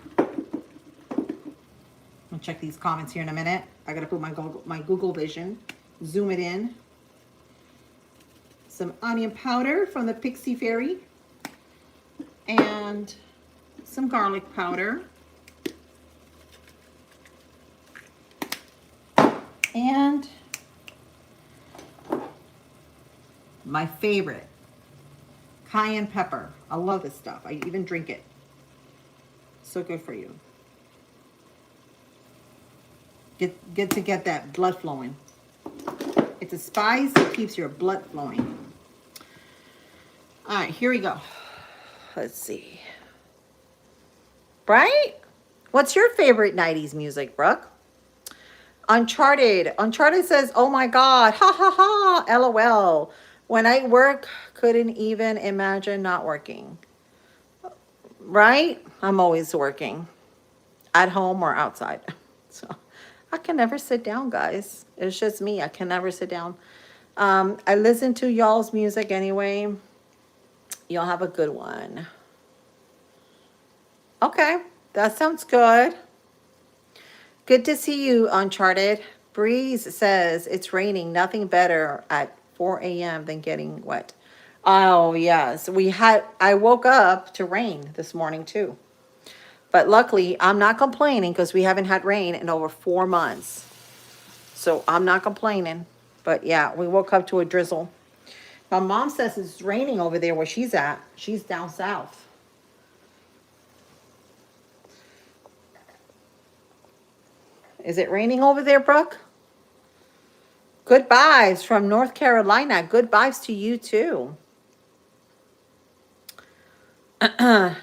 Speaker 1: I'll check these comments here in a minute. I gotta put my Google Vision, zoom it in. Some onion powder from the Pixie Fairy, and some garlic powder, and my favorite, cayenne pepper. I love this stuff. I even drink it. So good for you. Get to get that blood flowing. It's a spice that keeps your blood flowing. All right, here we go. Let's see. Right? What's your favorite 90s music, Brooke? Uncharted. Uncharted says, oh my God, ha ha ha, LOL. When I work, couldn't even imagine not working. Right? I'm always working. At home or outside. So I can never sit down, guys. It's just me. I can never sit down. I listen to y'all's music anyway. Y'all have a good one. Okay, that sounds good. Good to see you, Uncharted. Breeze says it's raining. Nothing better at 4 a.m. than getting wet. Oh, yes. I woke up to rain this morning too. But luckily, I'm not complaining because we haven't had rain in over 4 months. So I'm not complaining. But yeah, we woke up to a drizzle. My mom says it's raining over there where she's at. She's down south. Is it raining over there, Brooke? Good vibes from North Carolina. Good vibes to you too.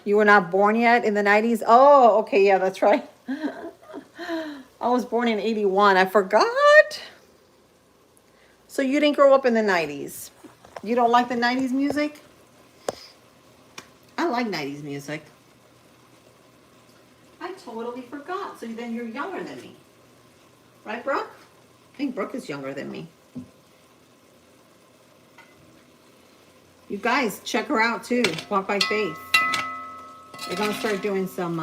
Speaker 1: You were not born yet in the 90s? Oh, okay. Yeah, that's right. I was born in 81. I forgot. So you didn't grow up in the 90s. You don't like the 90s music? I like 90s music. I totally forgot. So then you're younger than me. Right, Brooke? I think Brooke is younger than me. You guys, check her out too. Walk by Faith. They're going to start doing some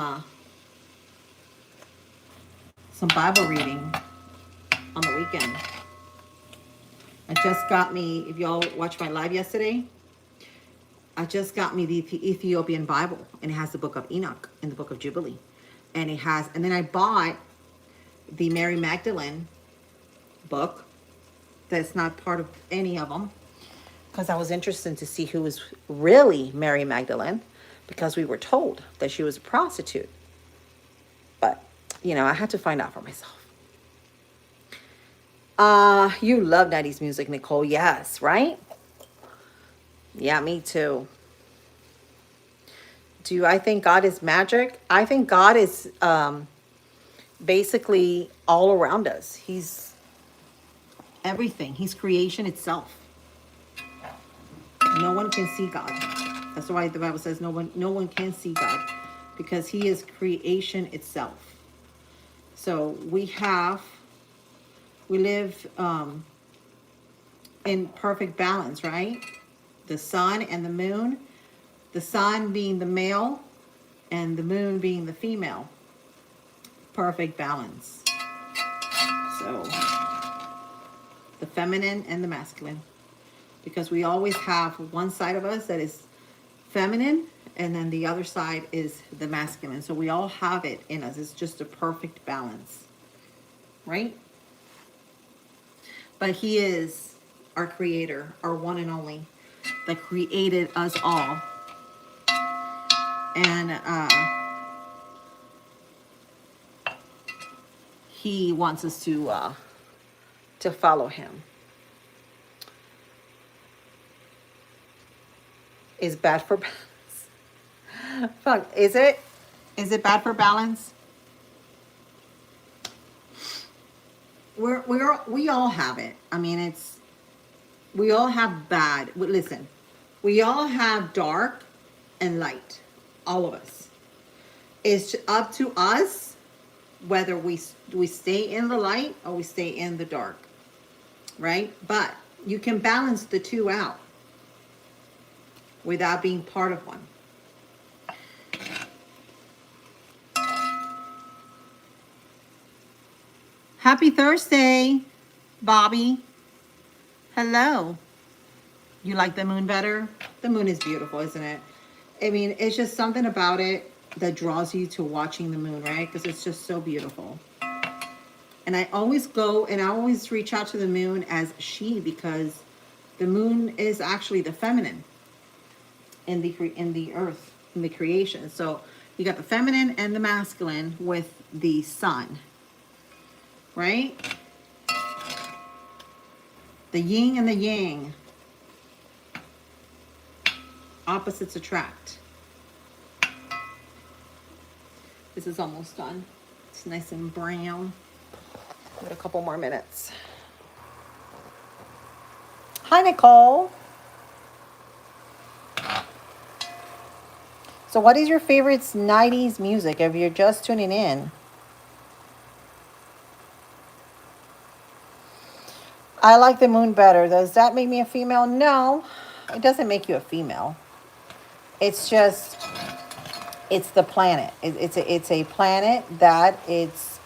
Speaker 1: Bible reading on the weekend. I just got me, if y'all watched my live yesterday, I just got me the Ethiopian Bible, and it has the book of Enoch and the book of Jubilee. And then I bought the Mary Magdalene book that's not part of any of them because I was interested to see who was really Mary Magdalene because we were told that she was a prostitute. But, I had to find out for myself. You love 90s music, Nicole. Yes, right? Yeah, me too. Do I think God is magic? I think God is basically all around us. He's everything. He's creation itself. No one can see God. That's why the Bible says no one can see God, because he is creation itself. So we live in perfect balance, right? The sun and the moon, the sun being the male and the moon being the female. Perfect balance. So the feminine and the masculine, because we always have one side of us that is feminine and then the other side is the masculine. So we all have it in us. It's just a perfect balance, right? But he is our creator, our one and only, that created us all. And he wants us to follow him. Is bad for balance. Fuck, is it? Is it bad for balance? We all have it. I mean, we all have bad. Listen, we all have dark and light. All of us. It's up to us whether we stay in the light or we stay in the dark, right? But you can balance the two out without being part of one. Happy Thursday, Bobby. Hello. You like the moon better? The moon is beautiful, isn't it? I mean, it's just something about it that draws you to watching the moon, right? Because it's just so beautiful. And I always go and I always reach out to the moon as she, because the moon is actually the feminine in the earth, in the creation. So you got the feminine and the masculine with the sun, right? The yin and the yang. Opposites attract. This is almost done. It's nice and brown. Give it a couple more minutes. Hi, Nicole. So what is your favorite 90s music if you're just tuning in? I like the moon better. Does that make me a female? No, it doesn't make you a female. It's just, it's the planet. It's a planet that it's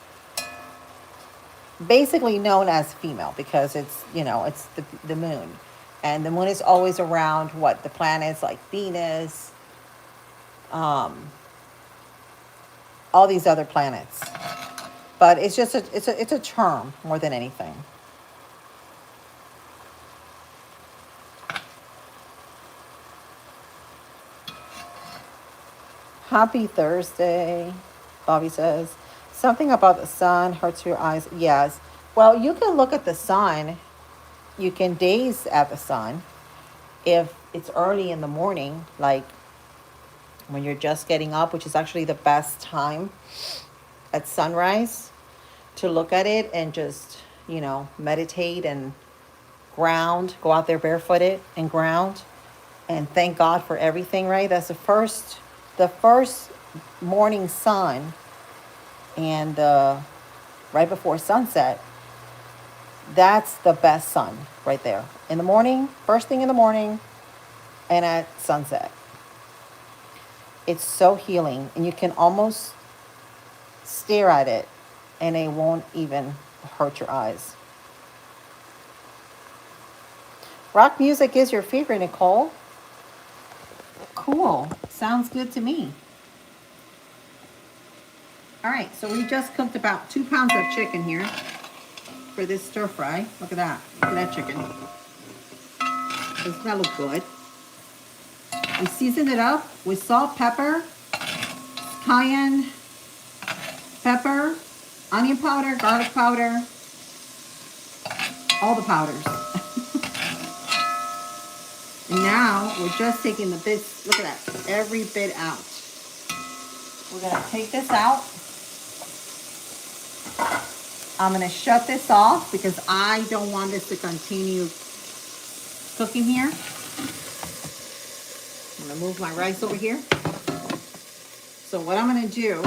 Speaker 1: basically known as female because it's, you know, it's the moon. And the moon is always around what? The planets like Venus, all these other planets. But it's just it's a term more than anything. Happy Thursday, Bobby says. Something about the sun hurts your eyes. Yes. Well, you can look at the sun. You can gaze at the sun if it's early in the morning, like when you're just getting up, which is actually the best time at sunrise to look at it and just, you know, meditate and ground, go out there barefooted and ground and thank God for everything, right? That's the first morning sun, and right before sunset, that's the best sun right there. In the morning, first thing in the morning, and at sunset. It's so healing, and you can almost stare at it, and it won't even hurt your eyes. Rock music is your favorite, Nicole. Cool. Sounds good to me. All right, so we just cooked about 2 pounds of chicken here for this stir fry. Look at that. Look at that chicken. Doesn't that look good? We seasoned it up with salt, pepper, cayenne pepper, onion powder, garlic powder, all the powders. And now we're just taking the bits, look at that, every bit out. We're gonna take this out. I'm gonna shut this off because I don't want this to continue cooking here. I'm gonna move my rice over here. So what I'm gonna do,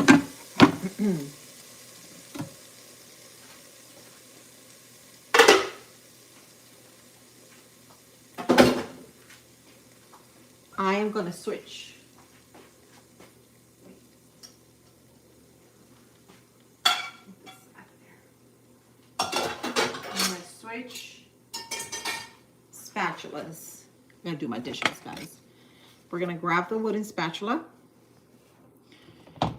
Speaker 1: I am gonna switch. Switch spatulas. I'm gonna do my dishes, guys. We're gonna grab the wooden spatula,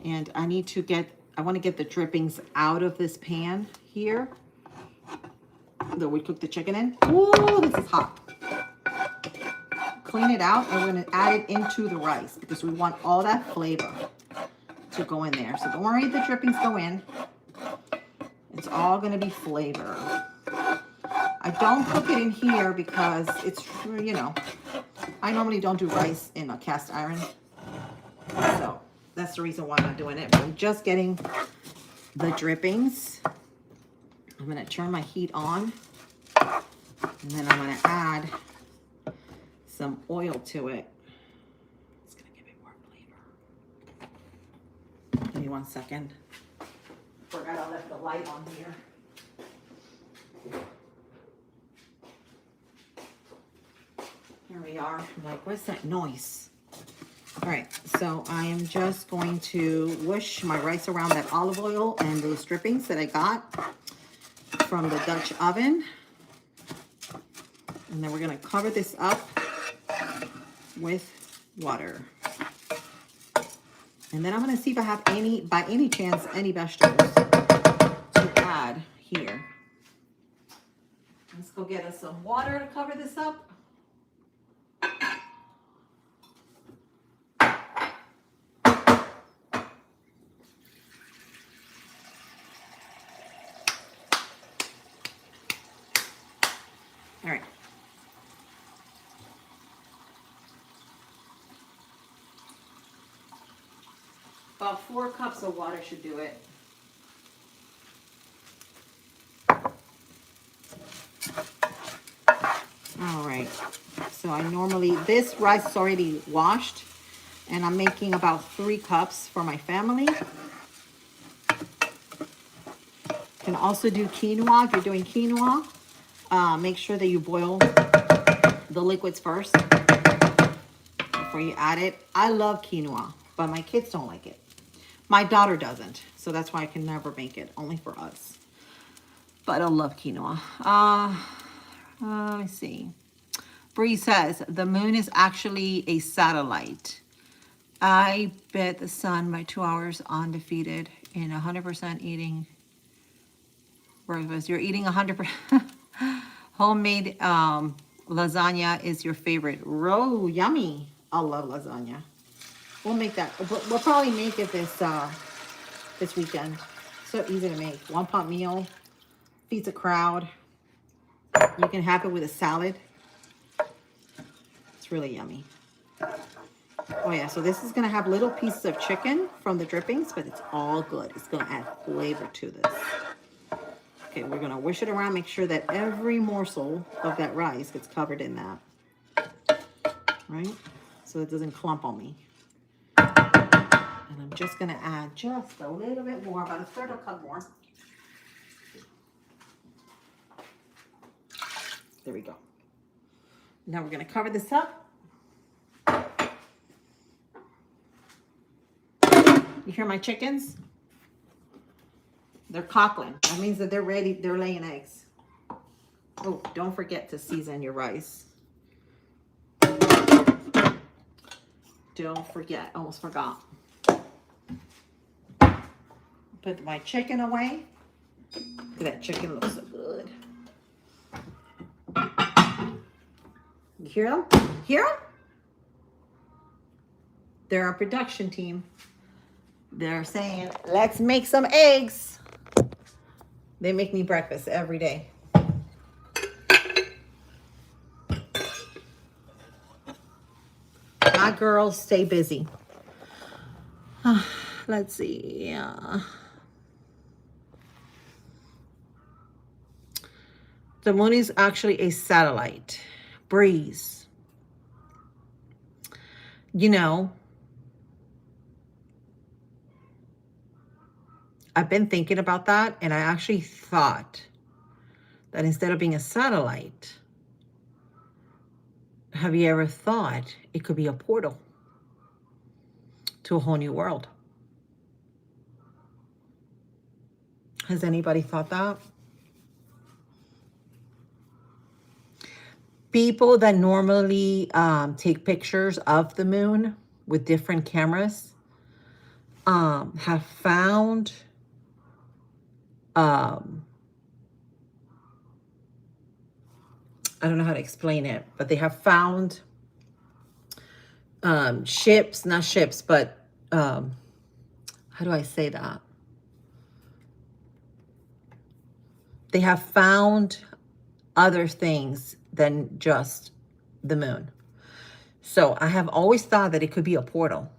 Speaker 1: and I want to get the drippings out of this pan here that we cook the chicken in. Ooh, this is hot. Clean it out, and we're gonna add it into the rice because we want all that flavor to go in there. So don't worry if the drippings go in. It's all going to be flavor. I don't cook it in here because it's, you know, I normally don't do rice in a cast iron. So that's the reason why I'm not doing it. But I'm just getting the drippings. I'm going to turn my heat on. And then I'm going to add some oil to it. It's going to give it more flavor. Give me 1 second. Forgot I left the light on here. Here we are. I'm like, what's that noise? All right, so I am just going to whoosh my rice around that olive oil and those drippings that I got from the Dutch oven. And then we're going to cover this up with water. And then I'm going to see if I have any, by any chance, any vegetables to add here. Let's go get us some water to cover this up. All right. About 4 cups of water should do it. All right. So I normally, this rice is already washed, and I'm making about 3 cups for my family. You can also do quinoa if you're doing quinoa. Make sure that you boil the liquids first before you add it. I love quinoa, but my kids don't like it. My daughter doesn't, so that's why I can never make it, only for us. But I love quinoa. Let me see. Bree says, the moon is actually a satellite. I bet the sun by 2 hours undefeated in 100% eating breakfast. You're eating 100%. Homemade lasagna is your favorite. Oh, yummy. I love lasagna. We'll make that. We'll probably make it this weekend. So easy to make. 1-pot meal. Feeds a crowd. You can have it with a salad. It's really yummy. Oh yeah, so this is going to have little pieces of chicken from the drippings, but it's all good. It's going to add flavor to this. Okay, we're going to wish it around, make sure that every morsel of that rice gets covered in that. Right? So it doesn't clump on me. And I'm just going to add just a little bit more, about 1/3 cup more. There we go. Now we're going to cover this up. You hear my chickens? They're cockling. That means that they're ready. They're laying eggs. Oh, don't forget to season your rice. Don't forget. Almost forgot. Put my chicken away. Look at that chicken, looks so good. You hear them? Hear them? They're our production team. They're saying, let's make some eggs. They make me breakfast every day. My girls stay busy. Let's see. The moon is actually a satellite. Breeze. You know, I've been thinking about that, and I actually thought that instead of being a satellite, have you ever thought it could be a portal to a whole new world? Has anybody thought that? People that normally take pictures of the moon with different cameras have found I don't know how to explain it, but they have found ships, not ships, but how do I say that? They have found other things than just the moon. So I have always thought that it could be a portal.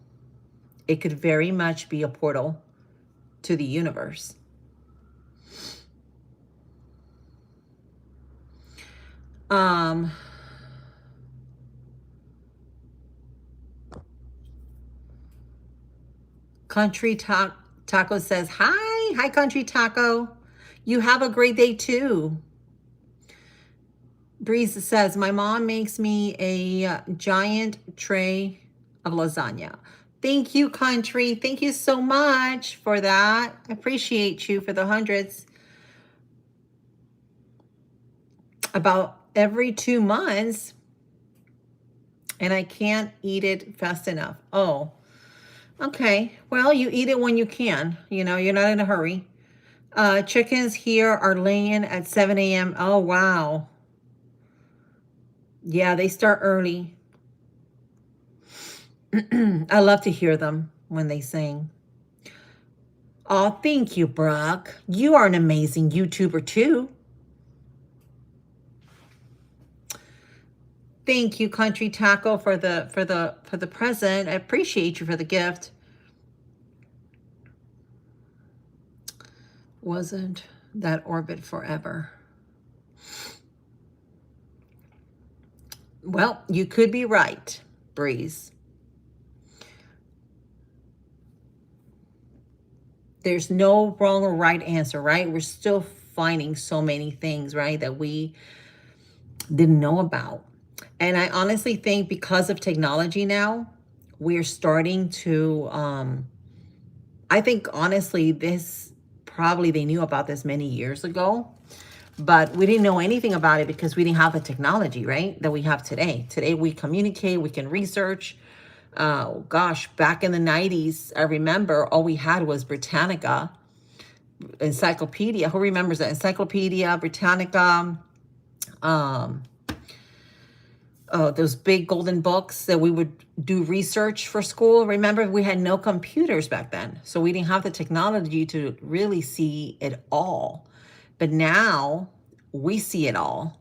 Speaker 1: It could very much be a portal to the universe. Country Taco says, hi, Country Taco. You have a great day too. Breeze says, my mom makes me a giant tray of lasagna. Thank you, Country. Thank you so much for that. I appreciate you for the hundreds. About every 2 months, and I can't eat it fast enough. Oh, okay. Well, you eat it when you can. You know, you're not in a hurry. Chickens here are laying at 7 a.m. Oh, wow. Yeah, they start early. I love to hear them when they sing. Oh, thank you, Brock. You are an amazing YouTuber too. Thank you, Country Taco, for the present. I appreciate you for the gift. Wasn't that orbit forever? Well, you could be right, Breeze. There's no wrong or right answer, right? We're still finding so many things, right, that we didn't know about. And I honestly think because of technology now, we're starting to, I think honestly, this probably they knew about this many years ago, but we didn't know anything about it because we didn't have the technology, right, that we have today. Today we communicate, we can research. Gosh, back in the 90s, I remember all we had was Britannica, encyclopedia. Who remembers that? Encyclopedia, Britannica, those big golden books that we would do research for school. Remember, we had no computers back then, so we didn't have the technology to really see it all. But now we see it all.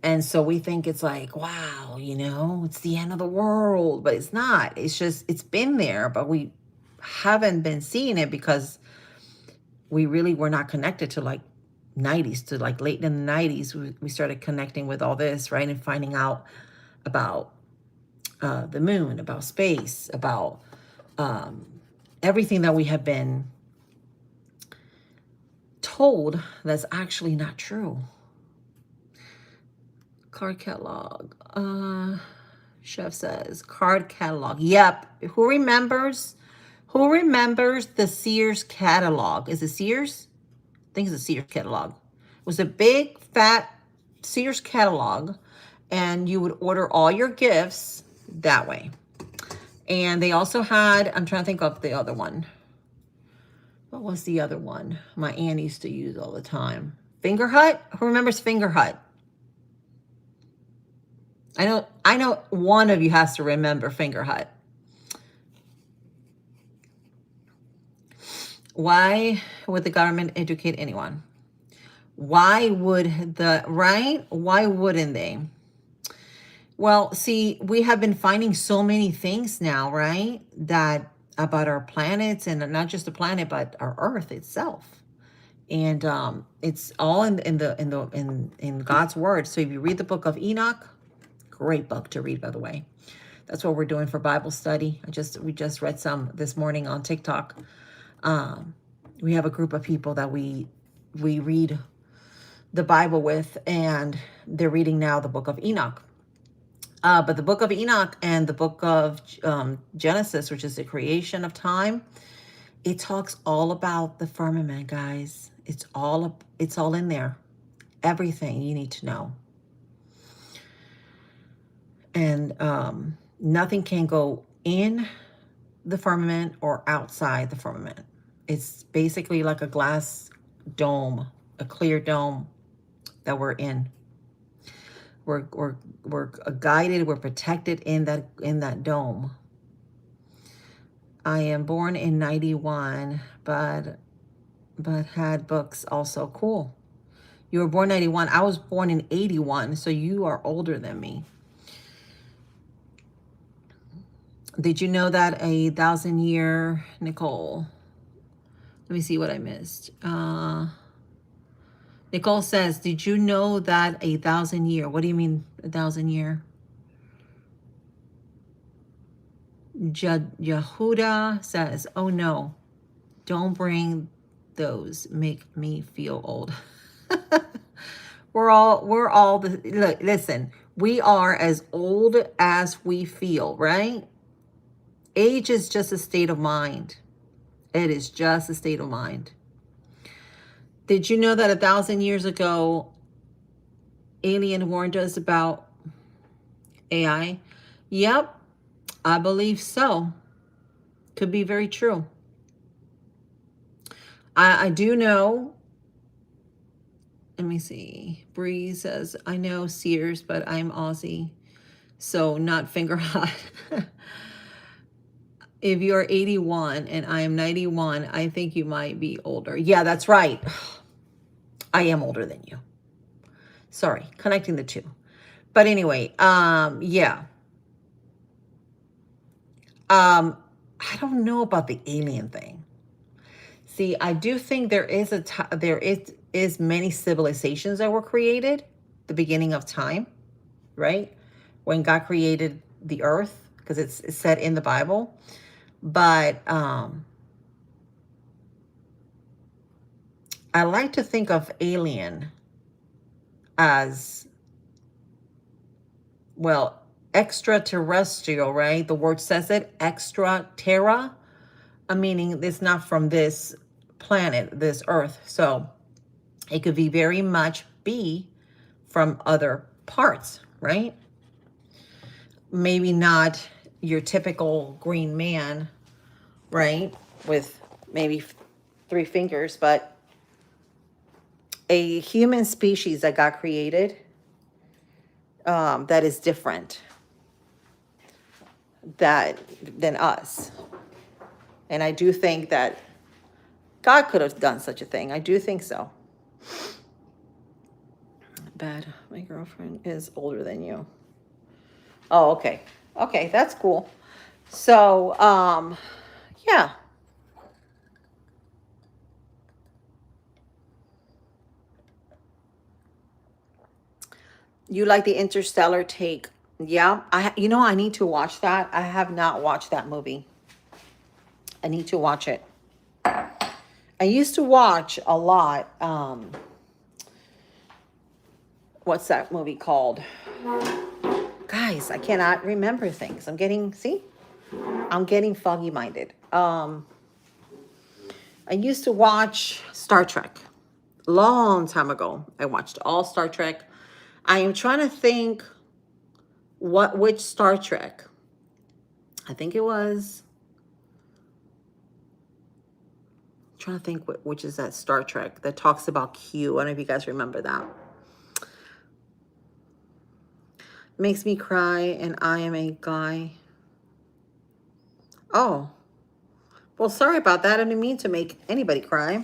Speaker 1: And so we think it's like, wow, you know, it's the end of the world, but it's not. It's just, it's been there, but we haven't been seeing it because we really were not connected to like 90s, to like late in the 90s. We started connecting with all this, right? And finding out about the moon, about space, about everything that we have been told that's actually not true. Card catalog. Chef says card catalog. Yep. Who remembers? Who remembers the Sears catalog? Is it Sears? I think it's a Sears catalog. It was a big fat Sears catalog, and you would order all your gifts that way. And they also had, I'm trying to think of the other one. What was the other one my aunt used to use all the time? Finger Hut? Who remembers Finger Hut? I know one of you has to remember Finger Hut. Why would the government educate anyone? Why would right? Why wouldn't they? Well, see, we have been finding so many things now, right? That about our planets, and not just the planet, but our Earth itself. And it's all in God's word. So if you read the book of Enoch, great book to read, by the way. That's what we're doing for Bible study. We just read some this morning on TikTok. We have a group of people that we read the Bible with, and they're reading now the book of Enoch. But the book of Enoch and the book of Genesis, which is the creation of time, it talks all about the firmament, guys. It's all in there. Everything you need to know. And nothing can go in the firmament or outside the firmament. It's basically like a glass dome, a clear dome that we're in. We're guided, we're protected in that dome. I am born in 91, but had books also. Cool. You were born 91. I was born in 81, so you are older than me. Did you know that a 1,000-year, Nicole? Let me see what I missed. Nicole says, did you know that a 1,000-year, what do you mean 1,000-year? Yehuda says, oh no, don't bring those, make me feel old. we're all look, listen, we are as old as we feel, right? Age is just a state of mind. It is just a state of mind. Did you know that 1,000 years ago, Alien warned us about AI? Yep, I believe so. Could be very true. I do know. Let me see. Bree says, I know Sears, but I'm Aussie, so not finger hot. If you're 81 and I am 91, I think you might be older. Yeah, that's right. I am older than you. Sorry, connecting the two. But anyway, yeah. I don't know about the alien thing. See, I do think there is many civilizations that were created the beginning of time, right? When God created the earth, because it's said in the Bible. But I like to think of alien as, well, extraterrestrial, right? The word says it, extra terra, meaning it's not from this planet, this earth. So it could be very much be from other parts, right? Maybe not your typical green man, right? With maybe 3 fingers, but a human species that got created that is different than us. And I do think that God could have done such a thing. I do think so. Bad. My girlfriend is older than you. Oh, okay. Okay, that's cool. So, yeah. You like the Interstellar take? Yeah. I need to watch that. I have not watched that movie. I need to watch it. I used to watch a lot. What's that movie called? Guys, I cannot remember things. I'm getting foggy minded. I used to watch Star Trek. Long time ago. I watched all Star Trek. I am trying to think which Star Trek. I think it was, I'm trying to think which is that Star Trek that talks about Q. I don't know if you guys remember that. Makes me cry and I am a guy. Oh, well, sorry about that. I didn't mean to make anybody cry.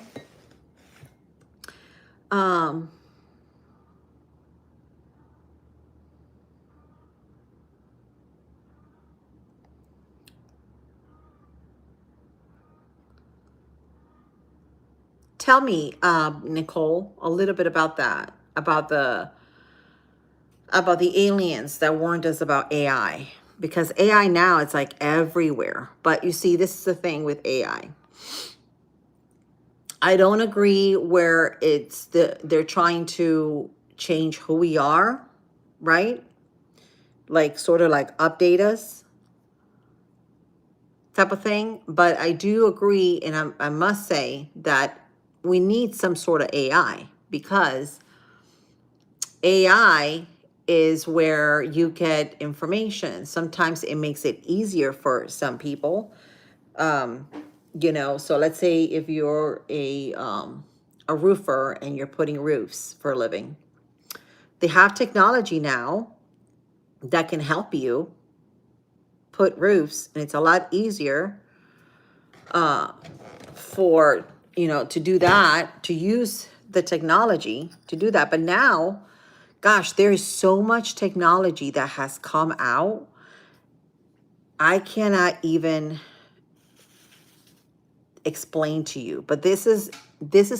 Speaker 1: Tell me, Nicole, a little bit about that, about the aliens that warned us about AI. Because AI now, it's like everywhere. But you see, this is the thing with AI. I don't agree where they're trying to change who we are, right? Like sort of like update us type of thing. But I do agree, and I must say that we need some sort of AI, because AI is where you get information. Sometimes it makes it easier for some people. So let's say if you're a roofer and you're putting roofs for a living, they have technology now that can help you put roofs, and it's a lot easier for to do that, to use the technology to do that. But now, gosh, there is so much technology that has come out. I cannot even explain to you. But this is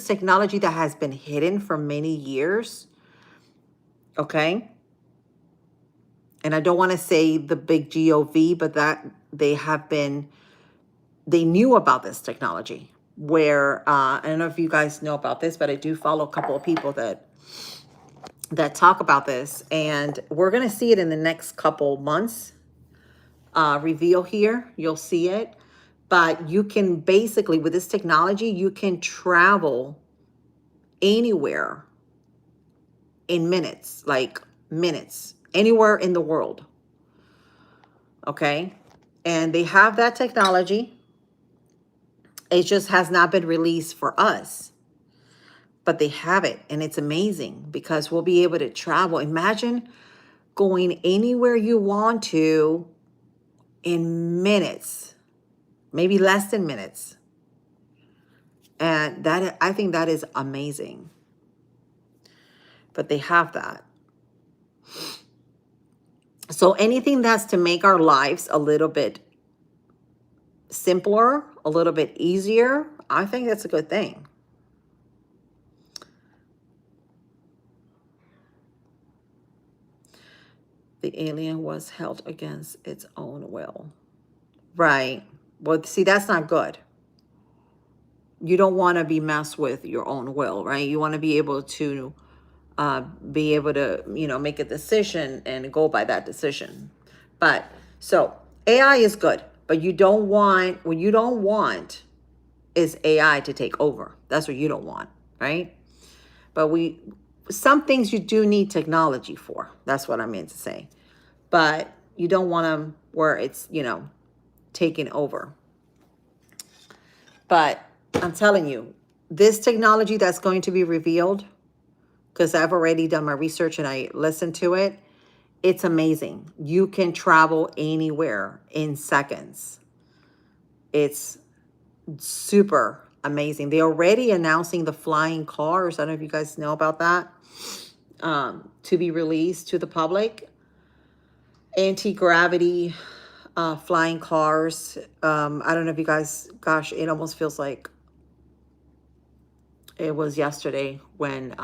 Speaker 1: technology that has been hidden for many years. Okay? And I don't want to say the big GOV, but that they knew about this technology where I don't know if you guys know about this, but I do follow a couple of people that talk about this, and we're going to see it in the next couple months. Reveal here, you'll see it. But you can basically, with this technology, you can travel anywhere in minutes, like minutes, anywhere in the world. Okay? And they have that technology. It just has not been released for us. But they have it, and it's amazing because we'll be able to travel. Imagine going anywhere you want to in minutes, maybe less than minutes. And that, I think that is amazing. But they have that. So anything that's to make our lives a little bit simpler, a little bit easier, I think that's a good thing. The alien was held against its own will. Right. Well, see, that's not good. You don't want to be messed with your own will, right? You want to be able to make a decision and go by that decision. But so AI is good, but what you don't want is AI to take over. That's what you don't want, right? But some things you do need technology for. That's what I meant to say. But you don't want them where it's, taking over. But I'm telling you, this technology that's going to be revealed, because I've already done my research and I listened to it, it's amazing. You can travel anywhere in seconds. It's super amazing. They're already announcing the flying cars. I don't know if you guys know about that, to be released to the public. Anti-gravity flying cars. I don't know if you guys, gosh, it almost feels like it was yesterday when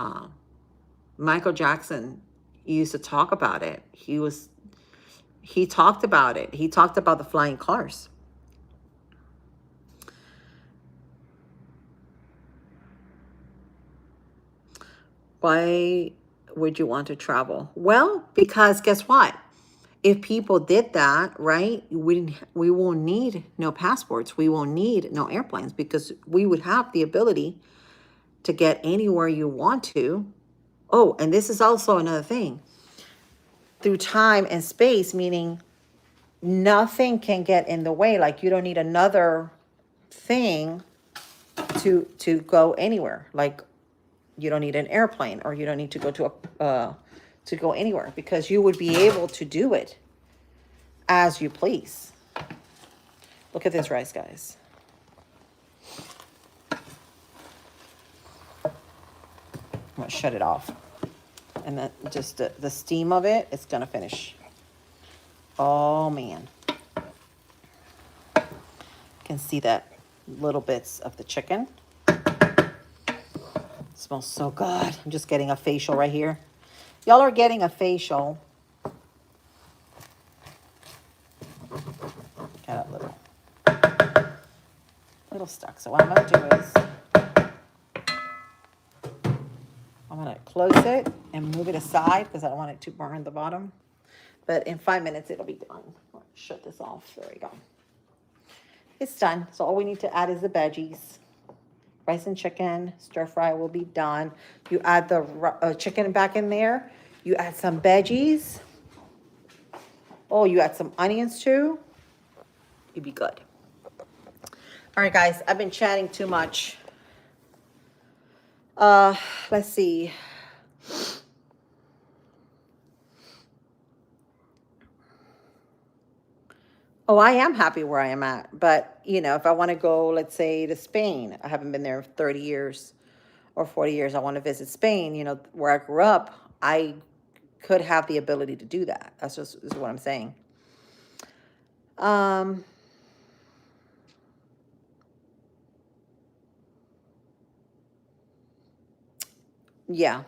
Speaker 1: Michael Jackson used to talk about it. He talked about it. He talked about the flying cars. Why would you want to travel? Well, because guess what? If people did that, right, we won't need no passports. We won't need no airplanes because we would have the ability to get anywhere you want to. Oh, and this is also another thing. Through time and space, meaning nothing can get in the way. Like you don't need another thing to go anywhere. Like you don't need an airplane, or you don't need to go to go anywhere, because you would be able to do it as you please. Look at this rice, guys. I'm gonna shut it off, and then just the steam of it, it's gonna finish. Oh man, you can see that little bits of the chicken. It smells so good. I'm just getting a facial right here. Y'all are getting a facial. Got a little stuck. So what I'm gonna do is I'm gonna close it and move it aside because I don't want it to burn the bottom. But in 5 minutes it'll be done. Shut this off. There we go. It's done. So all we need to add is the veggies. Rice and chicken, stir fry will be done. You add the chicken back in there. You add some veggies. Oh, you add some onions too. You'd be good. All right, guys, I've been chatting too much. Let's see. Oh, I am happy where I am at. But, if I want to go, let's say, to Spain, I haven't been there 30 years. or 40 years I want to visit Spain, where I grew up, I could have the ability to do that. That's just is what I'm saying. Yeah.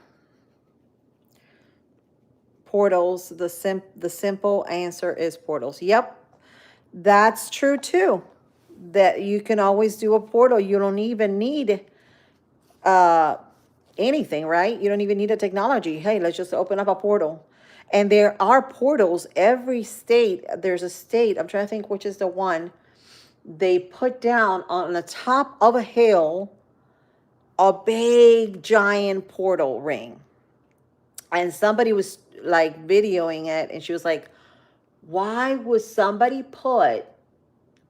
Speaker 1: Portals, the simple answer is portals. Yep. That's true too. That you can always do a portal. You don't even need anything, right? You don't even need a technology. Hey, let's just open up a portal. And there are portals. Every state, there's a state, I'm trying to think which is the one, they put down on the top of a hill a big giant portal ring. And somebody was like videoing it, and she was like, why would somebody put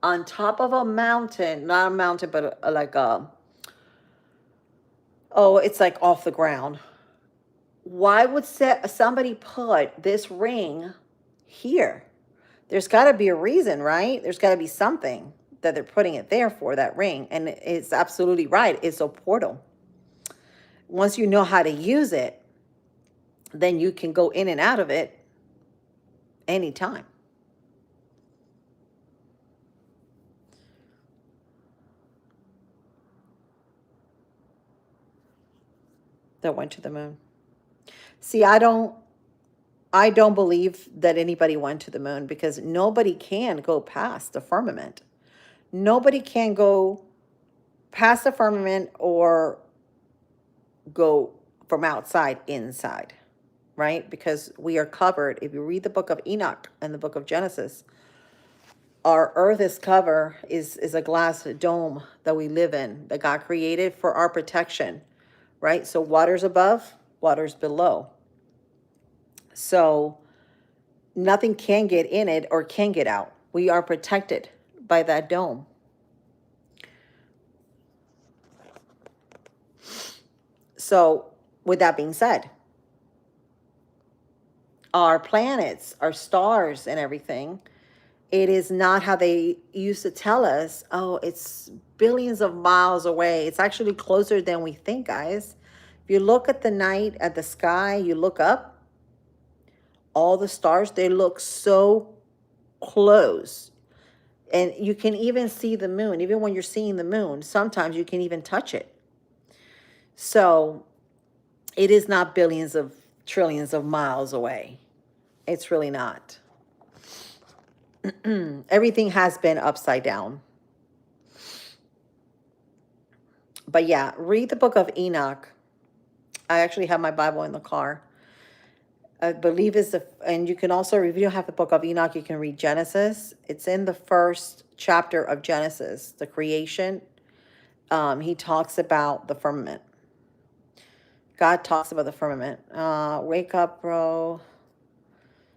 Speaker 1: on top of a mountain, not a mountain, but like it's like off the ground. Why would somebody put this ring here? There's got to be a reason, right? There's got to be something that they're putting it there for, that ring. And it's absolutely right. It's a portal. Once you know how to use it, then you can go in and out of it anytime. That went to the moon. See, I don't believe that anybody went to the moon, because nobody can go past the firmament. Nobody can go past the firmament or go from outside inside, right? Because we are covered. If you read the book of Enoch and the book of Genesis, our earth is a glass dome that we live in, that God created for our protection, right? So water's above, water's below. So nothing can get in it or can get out. We are protected by that dome. So with that being said, our planets, our stars and everything, it is not how they used to tell us, oh, it's billions of miles away. It's actually closer than we think, guys. If you look at the night, at the sky, you look up, all the stars, they look so close. And you can even see the moon. Even when you're seeing the moon, sometimes you can even touch it. So it is not billions of trillions of miles away. It's really not. Everything has been upside down. But yeah, read the book of Enoch. I actually have my Bible in the car. I believe and you can also, if you don't have the book of Enoch, you can read Genesis. It's in the first chapter of Genesis, the creation. He talks about the firmament. God talks about the firmament. Wake up, bro.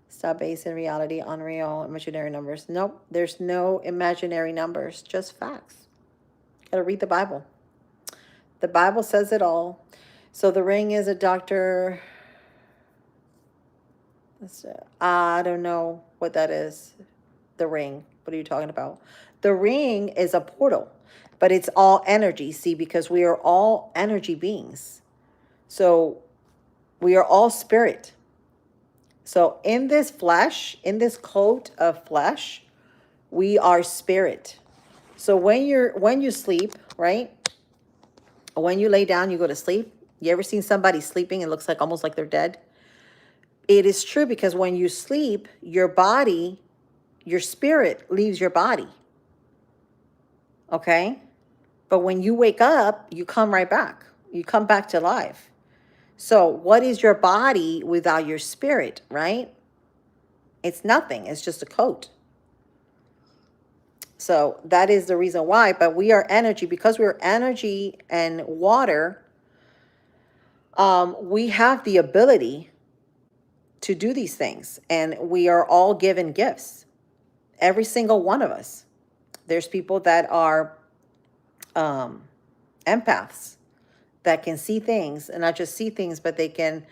Speaker 1: Stop basing reality on real imaginary numbers. Nope, there's no imaginary numbers, just facts. Gotta read the Bible. The Bible says it all. So the ring is a doctor. I don't know what that is. The ring. What are you talking about? The ring is a portal, but it's all energy. See, because we are all energy beings. So we are all spirit. So in this flesh, in this coat of flesh, we are spirit. So when you sleep, right? When you lay down, you go to sleep. You ever seen somebody sleeping? It looks like almost like they're dead. It is true, because when you sleep, your body, your spirit leaves your body. Okay? But when you wake up, you come right back. You come back to life. So what is your body without your spirit, right? It's nothing. It's just a coat. So that is the reason why. But we are energy. Because we're energy and water, we have the ability to do these things. And we are all given gifts. Every single one of us. There's people that are empaths, that can see things, and not just see things, but they can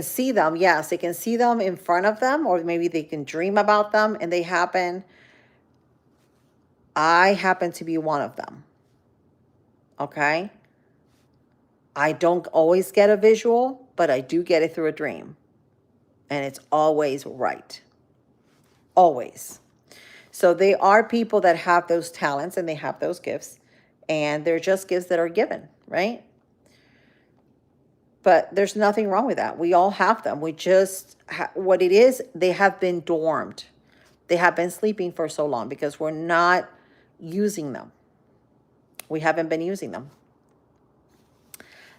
Speaker 1: see them. Yes, they can see them in front of them, or maybe they can dream about them, and they happen. I happen to be one of them. Okay? I don't always get a visual, but I do get it through a dream. And it's always right. Always. So they are people that have those talents and they have those gifts. And they're just gifts that are given, right? But there's nothing wrong with that. We all have them. We just, what it is, they have been dormed. They have been sleeping for so long because we're not using them. We haven't been using them.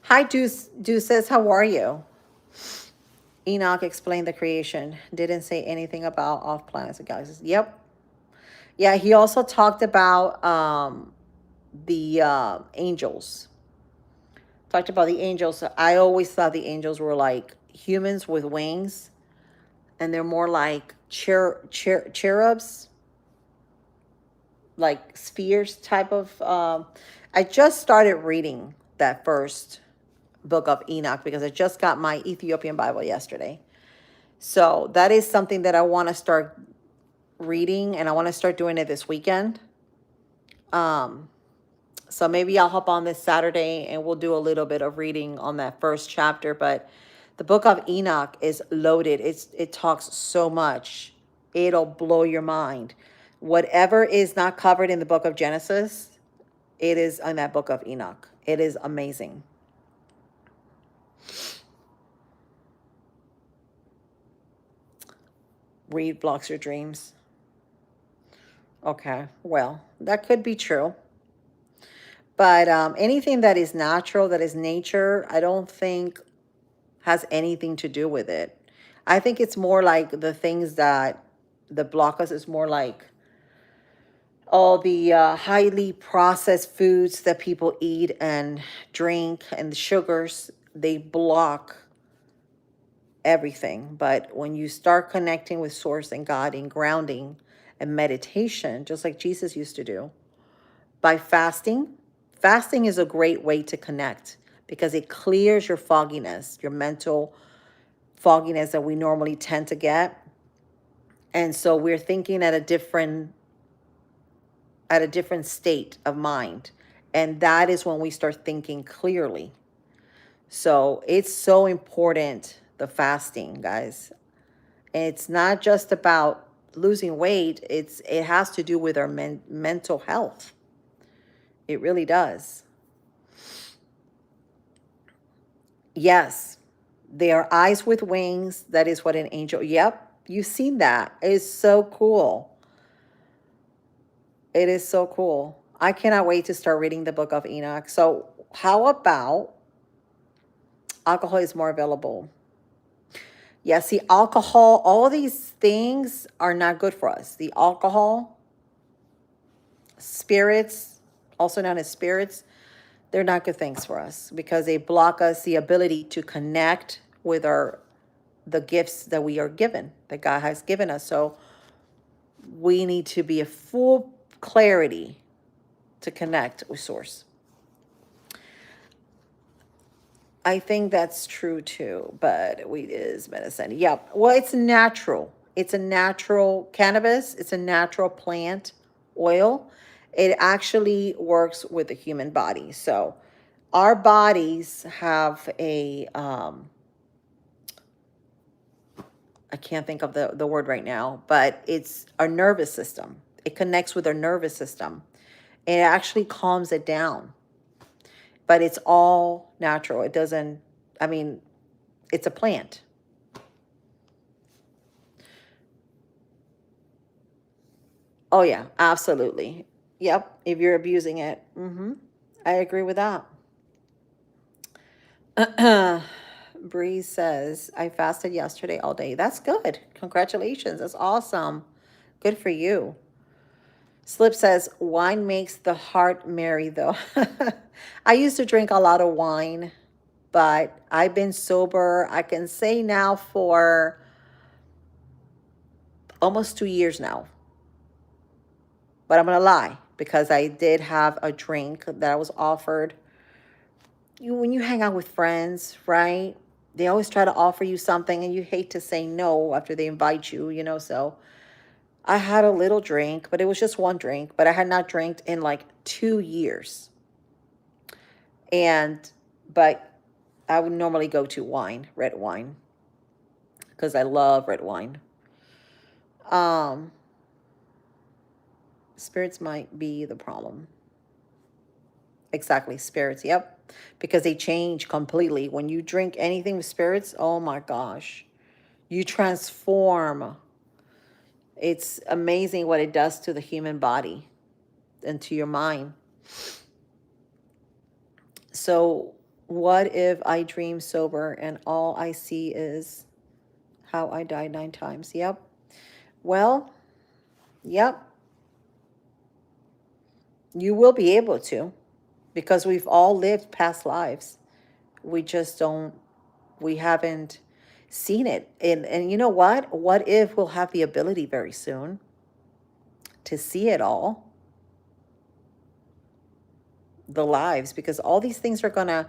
Speaker 1: Hi, Deuce. Deuce says, how are you? Enoch explained the creation. Didn't say anything about off planets and galaxies. Yep. Yeah, he also talked about the angels. Talked about the angels. I always thought the angels were like humans with wings, and they're more like cherubs, like spheres type of. I just started reading that first book of Enoch because I just got my Ethiopian Bible yesterday. So that is something that I want to start reading, and I want to start doing it this weekend. So maybe I'll hop on this Saturday and we'll do a little bit of reading on that first chapter. But the book of Enoch is loaded. It talks so much. It'll blow your mind. Whatever is not covered in the book of Genesis, it is in that book of Enoch. It is amazing. Read blocks your dreams. Okay, well, that could be true. But anything that is natural, that is nature, I don't think has anything to do with it. I think it's more like the things that block us is more like all the highly processed foods that people eat and drink and the sugars, they block everything. But when you start connecting with source and God and grounding and meditation, just like Jesus used to do, by fasting, fasting is a great way to connect because it clears your fogginess, your mental fogginess that we normally tend to get. And so we're thinking at a different state of mind. And that is when we start thinking clearly. So it's so important, the fasting, guys. And it's not just about losing weight. It has to do with our mental health. It really does. Yes, they are eyes with wings. That is what an angel. Yep, you've seen that. It's so cool. It is so cool. I cannot wait to start reading the book of Enoch. So, how about alcohol is more available? Yeah, see, alcohol, all these things are not good for us. The alcohol, spirits, also known as spirits, they're not good things for us because they block us the ability to connect with the gifts that we are given, that God has given us. So we need to be a full clarity to connect with source. I think that's true too, but weed is medicine. Yep. Well, it's natural. It's a natural cannabis. It's a natural plant oil. It actually works with the human body. So our bodies have a, I can't think of the word right now, but it's our nervous system. It connects with our nervous system. It actually calms it down. But it's all natural. It doesn't, I mean, it's a plant. Oh, yeah, absolutely. Yep, if you're abusing it. I agree with that. Breeze says, I fasted yesterday all day. That's good. Congratulations. That's awesome. Good for you. Slip says, wine makes the heart merry, though. I used to drink a lot of wine, but I've been sober, I can say now, for almost 2 years now. But I'm going to lie because I did have a drink that I was offered. When you hang out with friends, right? They always try to offer you something and you hate to say no after they invite you, so I had a little drink, but it was just one drink, but I had not drank in like 2 years. And but I would normally go to wine, red wine, because I love red wine. Um, Spirits might be the problem. Exactly, spirits. Yep. Because they change completely. When you drink anything with spirits, oh my gosh, you transform. It's amazing what it does to the human body and to your mind. So, what if I dream sober and all I see is how I died 9 times? Yep. Well, yep. You will be able to, because we've all lived past lives. We just don't, we haven't seen it. And you know what? What if we'll have the ability very soon to see it all, the lives, because all these things are going to,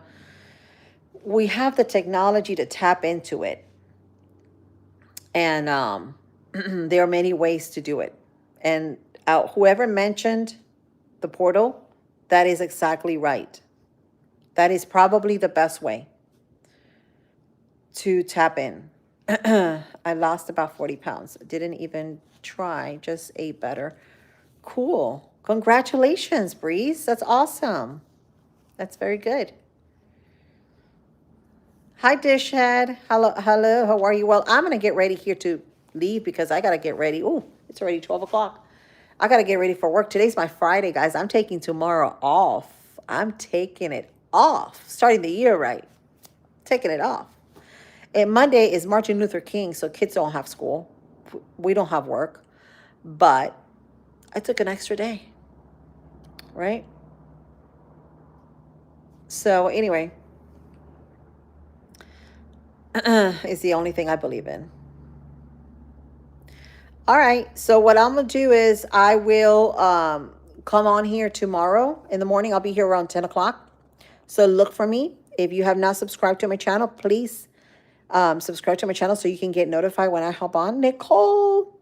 Speaker 1: we have the technology to tap into it. And there are many ways to do it. And whoever mentioned the portal, that is exactly right. That is probably the best way to tap in. I lost about 40 pounds. Didn't even try, just ate better. Cool. Congratulations, Breeze. That's awesome. That's very good. Hi, Dishhead. Hello, hello. How are you? Well, I'm going to get ready here to leave because I got to get ready. Ooh, it's already 12 o'clock. I got to get ready for work. Today's my Friday, guys. I'm taking tomorrow off. I'm taking it off. Starting the year right. Taking it off. And Monday is Martin Luther King, so kids don't have school. We don't have work. But I took an extra day, right? So anyway, is the only thing I believe in. All right. So what I'm gonna do is I will come on here tomorrow in the morning. I'll be here around 10 o'clock. So look for me. If you have not subscribed to my channel, please subscribe to my channel so you can get notified when I hop on. Nicole,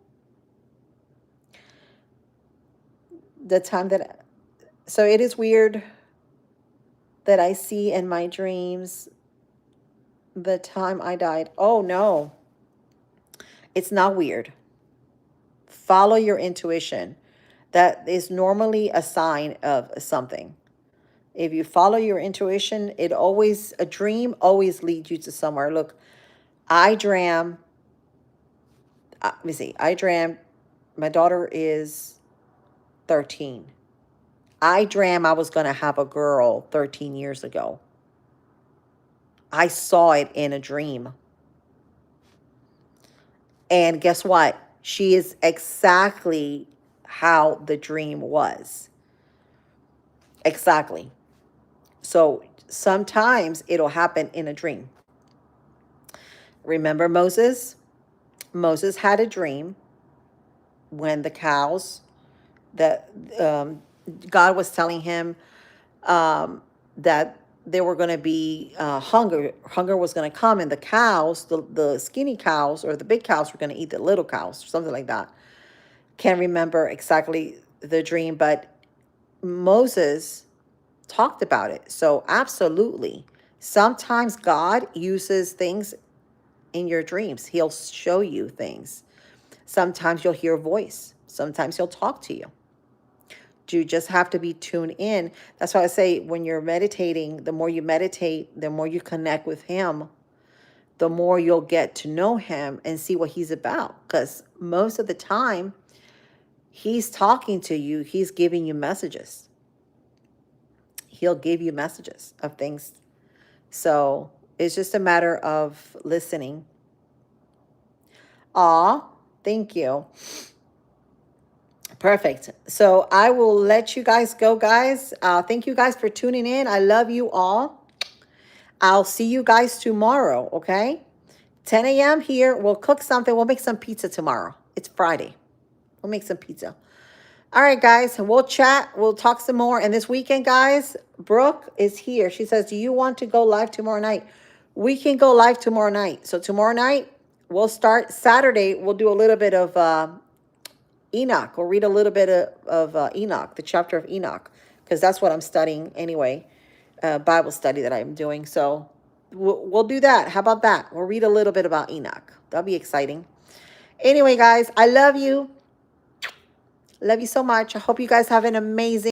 Speaker 1: the time that, so it is weird that I see in my dreams the time I died. Oh no, it's not weird. Follow your intuition. That is normally a sign of something. If you follow your intuition, a dream always leads you to somewhere. Look, I dream, let me see, I dream, my daughter is 13. I dream I was going to have a girl 13 years ago. I saw it in a dream. And guess what? She is exactly how the dream was. Exactly. So sometimes it'll happen in a dream. Remember Moses? Moses had a dream when the cows that God was telling him that there were going to be hunger was going to come, and the cows, the skinny cows or the big cows, were going to eat the little cows or something like that. Can't remember exactly the dream, but Moses talked about it. So absolutely, sometimes God uses things in your dreams. He'll show you things. Sometimes you'll hear a voice. Sometimes he'll talk to you. You just have to be tuned in. That's why I say when you're meditating, the more you meditate, the more you connect with him, the more you'll get to know him and see what he's about. Because most of the time, he's talking to you. He's giving you messages. He'll give you messages of things. So it's just a matter of listening. Aw, thank you. Perfect. So I will let you guys go, guys. Thank you guys for tuning in. I love you all. I'll see you guys tomorrow, okay? 10 a.m. here. We'll cook something. We'll make some pizza tomorrow. It's Friday. We'll make some pizza. All right, guys. We'll chat. We'll talk some more. And this weekend, guys, Brooke is here. She says, do you want to go live tomorrow night? We can go live tomorrow night. So tomorrow night, we'll start. Saturday, we'll do a little bit of Enoch. We'll read a little bit of Enoch, the chapter of Enoch, because that's what I'm studying anyway. Bible study that I'm doing. So we'll do that. How about that? We'll read a little bit about Enoch. That'll be exciting. Anyway, guys, I love you. Love you so much. I hope you guys have an amazing